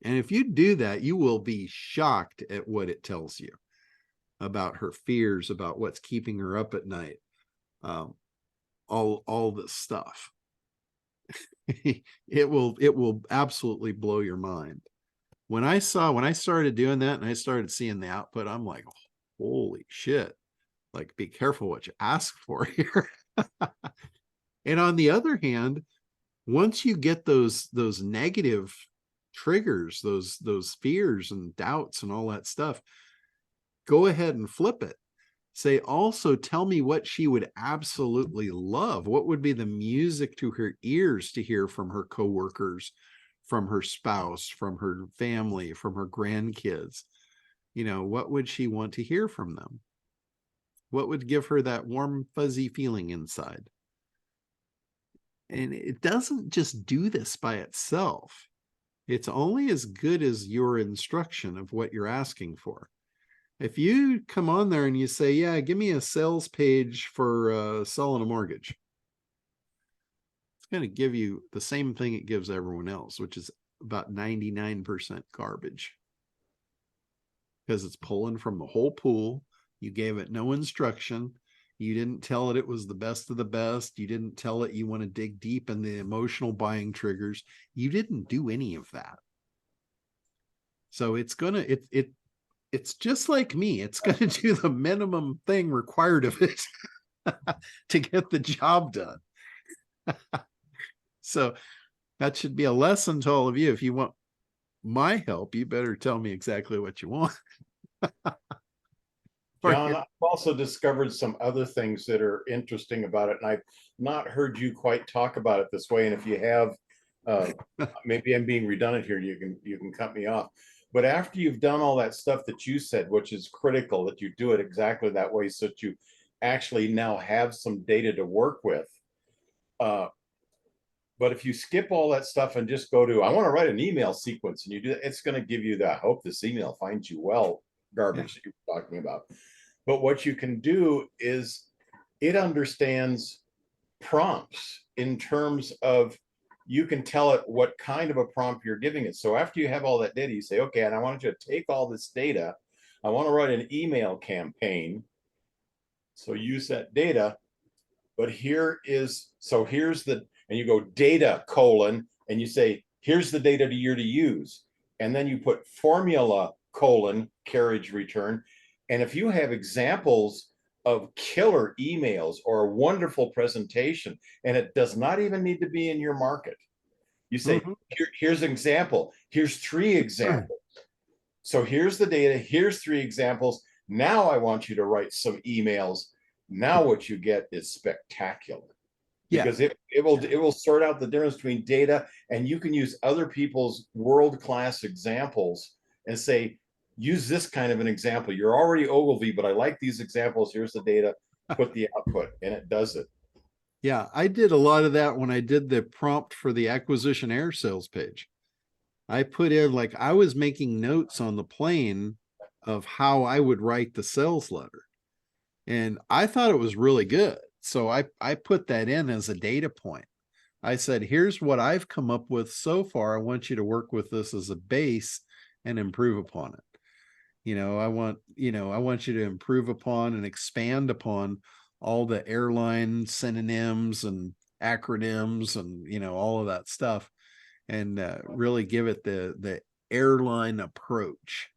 And if you do that, you will be shocked at what it tells you about her fears, about what's keeping her up at night, all this stuff. It will absolutely blow your mind. When I started doing that and I started seeing the output, I'm like, holy shit, like, be careful what you ask for here. And on the other hand, once you get those negative triggers, those fears and doubts and all that stuff, go ahead and flip it. Say, also tell me what she would absolutely love. What would be the music to her ears to hear from her coworkers, from her spouse, from her family, from her grandkids? What would she want to hear from them? What would give her that warm, fuzzy feeling inside? And it doesn't just do this by itself. It's only as good as your instruction of what you're asking for. If you come on there and you say, yeah, give me a sales page for selling a mortgage, it's going to give you the same thing it gives everyone else, which is about 99% garbage, because it's pulling from the whole pool. You gave it no instruction. You didn't tell it was the best of the best. You didn't tell it you want to dig deep in the emotional buying triggers. You didn't do any of that. So it's just like me. It's going to do the minimum thing required of it to get the job done. So that should be a lesson to all of you. If you want my help, you better tell me exactly what you want. John, I've also discovered some other things that are interesting about it, and I've not heard you quite talk about it this way. And if you have, maybe I'm being redundant here, you can cut me off. But after you've done all that stuff that you said, which is critical, that you do it exactly that way so that you actually now have some data to work with. But if you skip all that stuff and just go to, I want to write an email sequence, and you do that, it's going to give you the, I hope this email finds you well, garbage that you were talking about. But what you can do is it understands prompts in terms of, you can tell it what kind of a prompt you're giving it. So after you have all that data, you say, okay, and I want you to take all this data. I want to write an email campaign. So use that data. But here's the, and you go data : and you say, here's the data you're to use. And then you put formula : carriage return. And if you have examples of killer emails or a wonderful presentation, and it does not even need to be in your market, you say, here's an example. Here's 3 examples. So here's the data. Here's 3 examples. Now I want you to write some emails. Now what you get is spectacular. Yeah. because it will sort out the difference between data, and you can use other people's world-class examples and say, use this kind of an example. You're already Ogilvy, but I like these examples. Here's the data, put the output, and it does it. Yeah, I did a lot of that when I did the prompt for the acquisition air sales page. I put in, like, I was making notes on the plane of how I would write the sales letter. And I thought it was really good. So I put that in as a data point. I said, here's what I've come up with so far. I want you to work with this as a base and improve upon it. I want you to improve upon and expand upon all the airline synonyms and acronyms and, all of that stuff, and really give it the airline approach.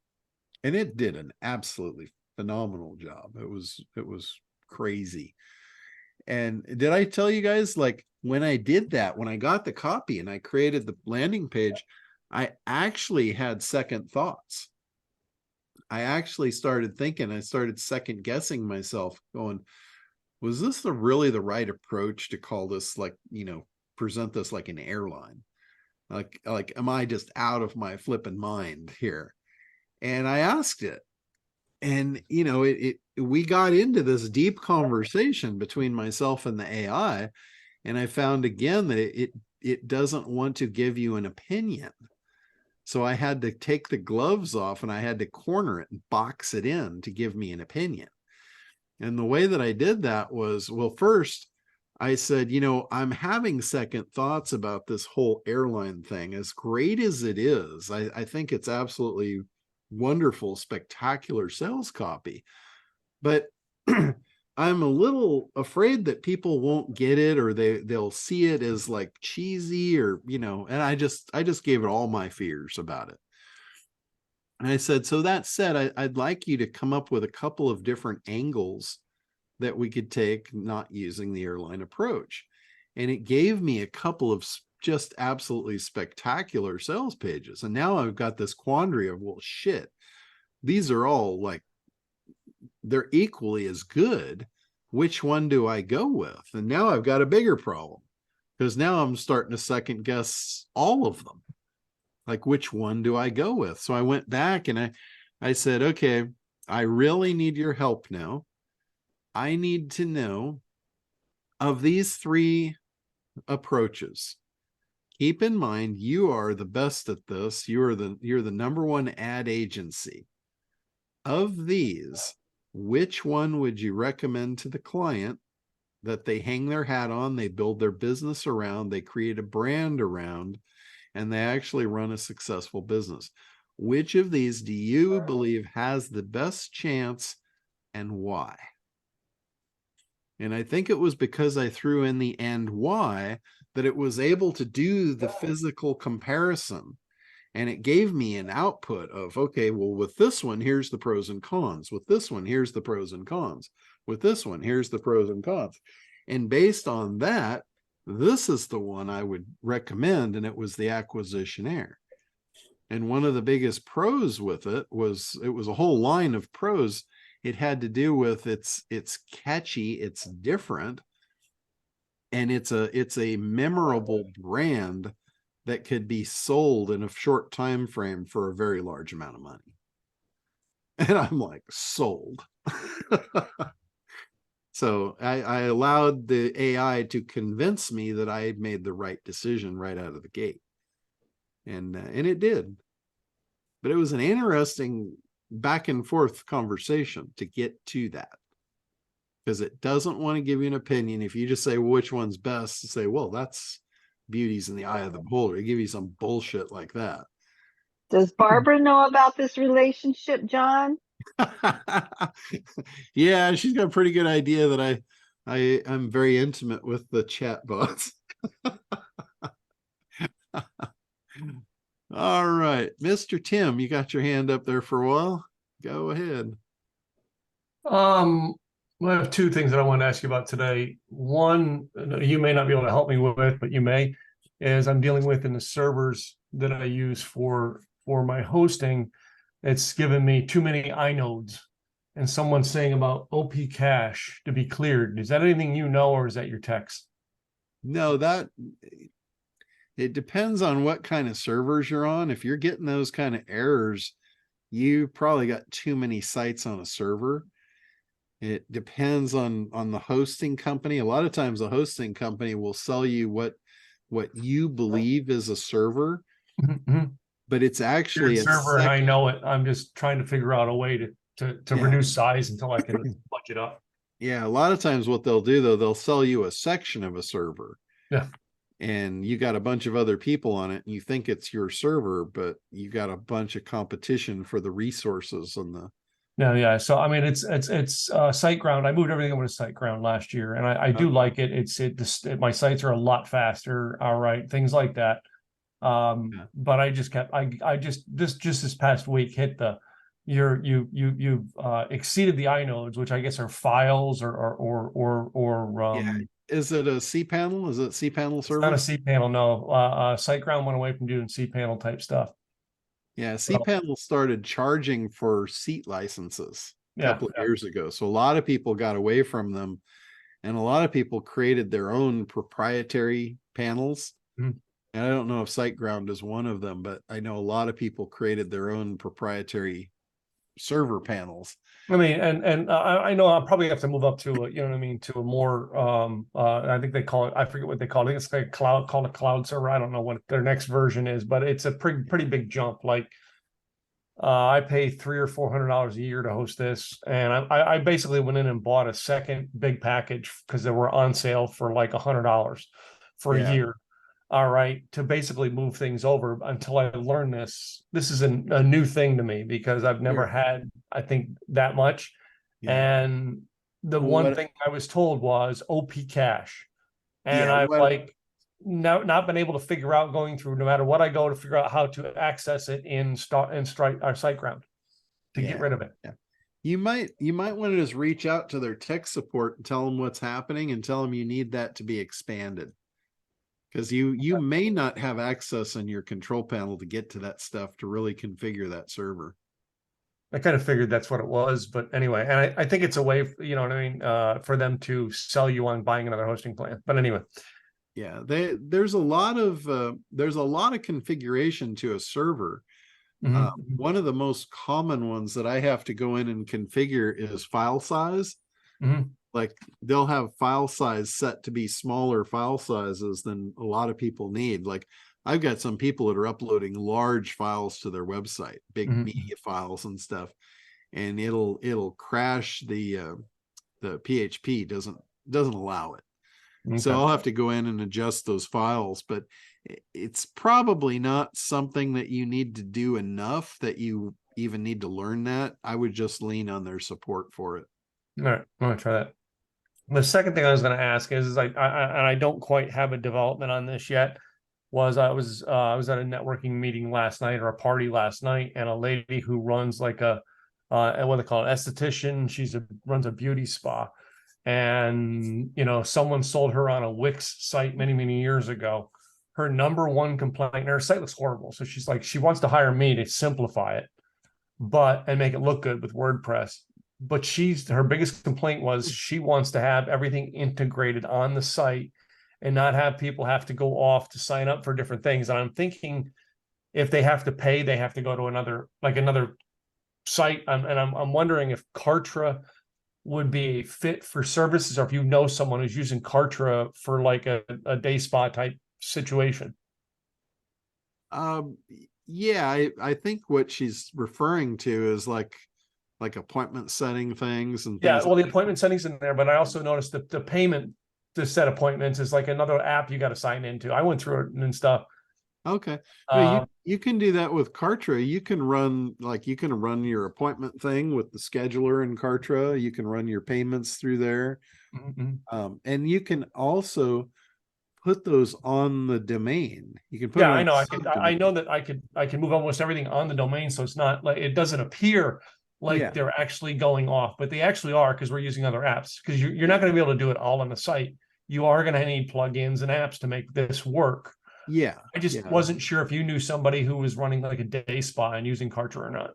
And it did an absolutely phenomenal job. It was crazy. And did I tell you guys, like, when I did that, when I got the copy and I created the landing page, I actually had second thoughts. I actually started thinking, I started second guessing myself, going, was this really the right approach to call this, like, present this like an airline? Like, am I just out of my flipping mind here? And I asked it, and we got into this deep conversation between myself and the AI, and I found again that it doesn't want to give you an opinion. So I had to take the gloves off and I had to corner it and box it in to give me an opinion. And the way that I did that was, well, first I said, I'm having second thoughts about this whole airline thing. As great as it is, I think it's absolutely wonderful, spectacular sales copy. But I'm a little afraid that people won't get it, or they'll see it as like cheesy, or, and I just gave it all my fears about it. And I said, so that said, I'd like you to come up with a couple of different angles that we could take, not using the airline approach. And it gave me a couple of just absolutely spectacular sales pages. And now I've got this quandary of, well, shit, these are all like, they're equally as good. Which one do I go with? And now I've got a bigger problem, because now I'm starting to second guess all of them. Like, which one do I go with? So I went back and I said, okay, I really need your help now. I need to know, of these three approaches, keep in mind, you are the best at this. You're the number one ad agency. Of these, which one would you recommend to the client that they hang their hat on, they build their business around, they create a brand around, and they actually run a successful business? Which of these do you believe has the best chance, and why? And I think it was because I threw in the "and why" that it was able to do the physical comparison. And it gave me an output of, okay, well, with this one, here's the pros and cons. With this one, here's the pros and cons. With this one, here's the pros and cons. And based on that, this is the one I would recommend. And it was the acquisition air. And one of the biggest pros with it was a whole line of pros. It had to do with it's catchy, it's different, and it's a memorable brand that could be sold in a short time frame for a very large amount of money. And I'm like, sold. So I allowed the AI to convince me that I had made the right decision right out of the gate. And it did. But it was an interesting back and forth conversation to get to that, because it doesn't want to give you an opinion. If you just say, well, which one's best, to say, well, that's beauty's in the eye of the beholder. They give you some bullshit like that. Does Barbara know about this relationship, John? Yeah, she's got a pretty good idea that I'm very intimate with the chat bots. All right, Mr. Tim, you got your hand up there for a while. Go ahead. I have two things that I want to ask you about today. One, you may not be able to help me with, but you may, is I'm dealing with in the servers that I use for my hosting. It's given me too many inodes, and someone's saying about OP cache to be cleared. Is that anything you know, or is that your text? No, that it depends on what kind of servers you're on. If you're getting those kind of errors, you probably got too many sites on a server. It depends on the hosting company. A lot of times the hosting company will sell you what you believe is a server, but it's actually Weird a server, and I know it. I'm just trying to figure out a way to Yeah. reduce size until I can budget up. Yeah, a lot of times what they'll do though, they'll sell you a section of a server. Yeah. And you got a bunch of other people on it and you think it's your server, but you got a bunch of competition for the resources and the No, yeah. So I mean, it's SiteGround. I moved everything over to SiteGround last year, and I do Okay. like it. My sites are a lot faster. All right, things like that. Yeah. But I just kept. I just this past week hit the. You've exceeded the inodes, which I guess are files or Yeah. Is it a cPanel? Is it cPanel it's not server? a cPanel. No, SiteGround went away from doing cPanel type stuff. Yeah, So- cPanel started charging for seat licenses a Yeah, couple of yeah. years ago. So a lot of people got away from them and a lot of people created their own proprietary panels. Mhm. And I don't know if SiteGround is one of them, but I know a lot of people created their own proprietary server panels. I mean, and I know I'll probably have to move up to a, you know what I mean, to a more I think they call it, I forget what they call it. I think it's like called a cloud server. I don't know what their next version is, but it's a pretty big jump. Like I pay $300 or $400 a year to host this, and I basically went in and bought a second big package because they were on sale for like $100 for a Yeah. year. All right, to basically move things over until I learn this. This is a new thing to me because I've never Sure. had, I think, that much. Yeah. And the Well, one what- thing I was told was OP cache. And Yeah, I've what- like not been able to figure out going through no matter what I go to figure out how to access it in Strike our SiteGround to get Yeah. rid of it. You might want to just reach out to their tech support and tell them what's happening and tell them you need that to be expanded. Because you may not have access on your control panel to get to that stuff to really configure that server. I kind of figured that's what it was, but anyway, and I think it's a way, you know what I mean, for them to sell you on buying another hosting plan. But anyway, Yeah, there's a lot of configuration to a server. mhm. One of the most common ones that I have to go in and configure is file size. Mhm. Like they'll have file size set to be smaller file sizes than a lot of people need. Like I've got some people that are uploading large files to their website, big Mhm. media files and stuff, and it'll crash the PHP doesn't allow it. So Okay. I'll have to go in and adjust those files, but it's probably not something that you need to do enough that you even need to learn that. I would just lean on their support for it. All right, I'm gonna try that. The second thing I was going to ask is like, and I don't quite have a development on this yet. I was at a networking meeting last night or a party last night, and a lady who runs like a what they call an esthetician. Runs a beauty spa, and you know someone sold her on a Wix site many years ago. Her number one complaint, and her site looks horrible. So she's like, she wants to hire me to simplify it, and make it look good with WordPress. But her biggest complaint was she wants to have everything integrated on the site and not have people have to go off to sign up for different things. And I'm thinking if they have to pay, they have to go to another site. I'm wondering if Kartra would be a fit for services, or if you know someone who's using Kartra for like a day spa type situation. Yeah, I think what she's referring to is like appointment setting things and Yeah, things well, like the appointment settings in there, but I also noticed that the payment to set appointments is like another app you got to sign into. I went through it and stuff. Okay. No, you can do that with Kartra. You can run your appointment thing with the scheduler in Kartra. You can run your payments through there. And you can also put those on the domain. You can put Yeah, it on I know. I subdomain. know that I can move almost everything on the domain, so it's not like it doesn't appear like Yeah. they're actually going off, but they actually are because we're using other apps. Because you're not going to be able to do it all on the site. You are going to need plugins and apps to make this work. Yeah. I just yeah. wasn't sure if you knew somebody who was running like a day spa and using Kartra or not.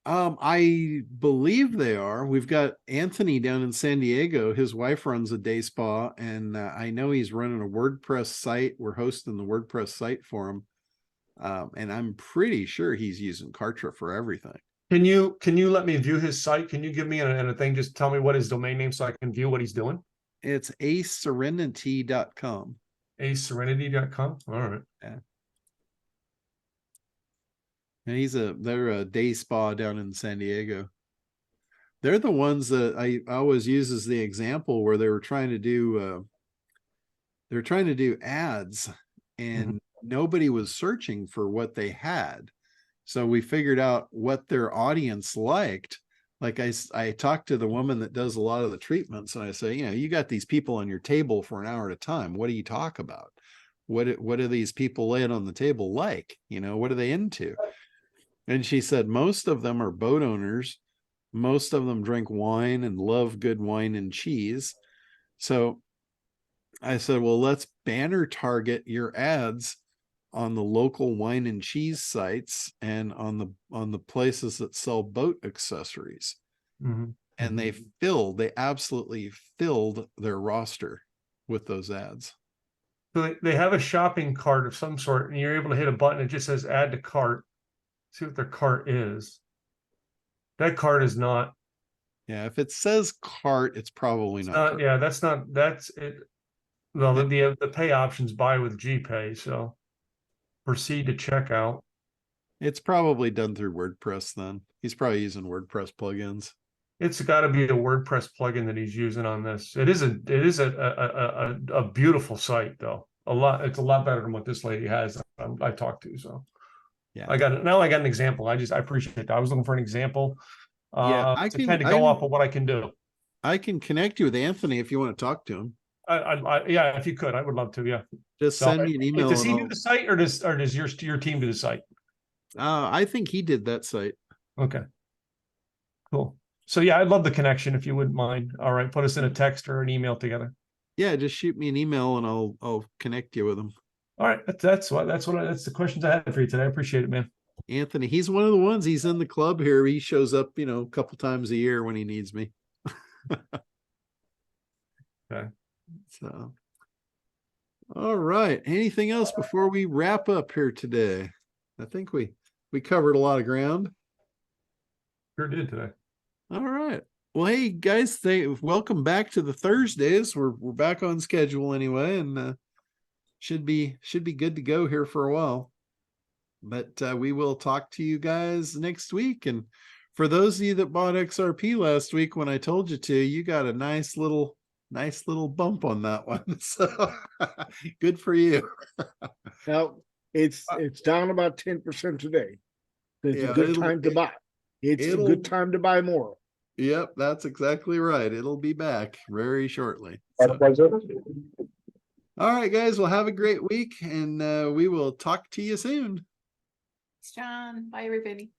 I believe they are. We've got Anthony down in San Diego. His wife runs a day spa, and I know he's running a WordPress site. We're hosting the WordPress site for him. And I'm pretty sure he's using Kartra for everything. Can you let me view his site? Can you give me a thing? Just tell me what his domain name so I can view what he's doing. It's aceserenity.com. aceserenity.com. All right. Yeah. And they're a day spa down in San Diego. They're the ones that I always use as the example where they were trying to do ads, and nobody was searching for what they had. So we figured out what their audience liked. Like I talked to the woman that does a lot of the treatments, and I say, you got these people on your table for an hour at a time. What do you talk about? What do these people laying on the table like? What are they into? And she said most of them are boat owners. Most of them drink wine and love good wine and cheese. So I said, well, let's banner target your ads on the local wine and cheese sites and on the places that sell boat accessories. And they absolutely filled their roster with those ads. So they have a shopping cart of some sort, and you're able to hit a button. It just says add to cart. See what their cart is. That cart is not. Yeah, if it says cart, it's probably not. Yeah, that's it. Well, the pay options buy with GPay, so proceed to checkout. It's probably done through WordPress then. He's probably using WordPress plugins. It's got to be a WordPress plugin that he's using on this. It is a beautiful site though. It's a lot better than what this lady has. I talked to, so yeah. I got an example. I appreciate that. I was looking for an example. I can kind of go off of what I can do. I can connect you with Anthony if you want to talk to him. Yeah, if you could, I would love to. Yeah, just send me an email. Does he do the site, or does your team do the site? I think he did that site. Okay, cool. So yeah, I'd love the connection if you wouldn't mind. All right, put us in a text or an email together. Yeah, just shoot me an email and I'll connect you with him. All right, that's the questions I had for you today. I appreciate it, man. Anthony, he's one of the ones. He's in the club here. He shows up, a couple times a year when he needs me. Okay. So, all right. Anything else before we wrap up here today? I think we covered a lot of ground. Sure did today. All right. Well, hey guys, welcome back to the Thursdays. We're back on schedule anyway, and should be good to go here for a while. But we will talk to you guys next week. And for those of you that bought XRP last week, when I told you to, you got a nice little bump on that one. So good for you. Now it's down about 10% today. It's a good time to buy. It's a good time to buy more. Yep, that's exactly right. It'll be back very shortly. Our pleasure. All right, guys. Well, have a great week, and we will talk to you soon. Thanks, John. Bye, everybody.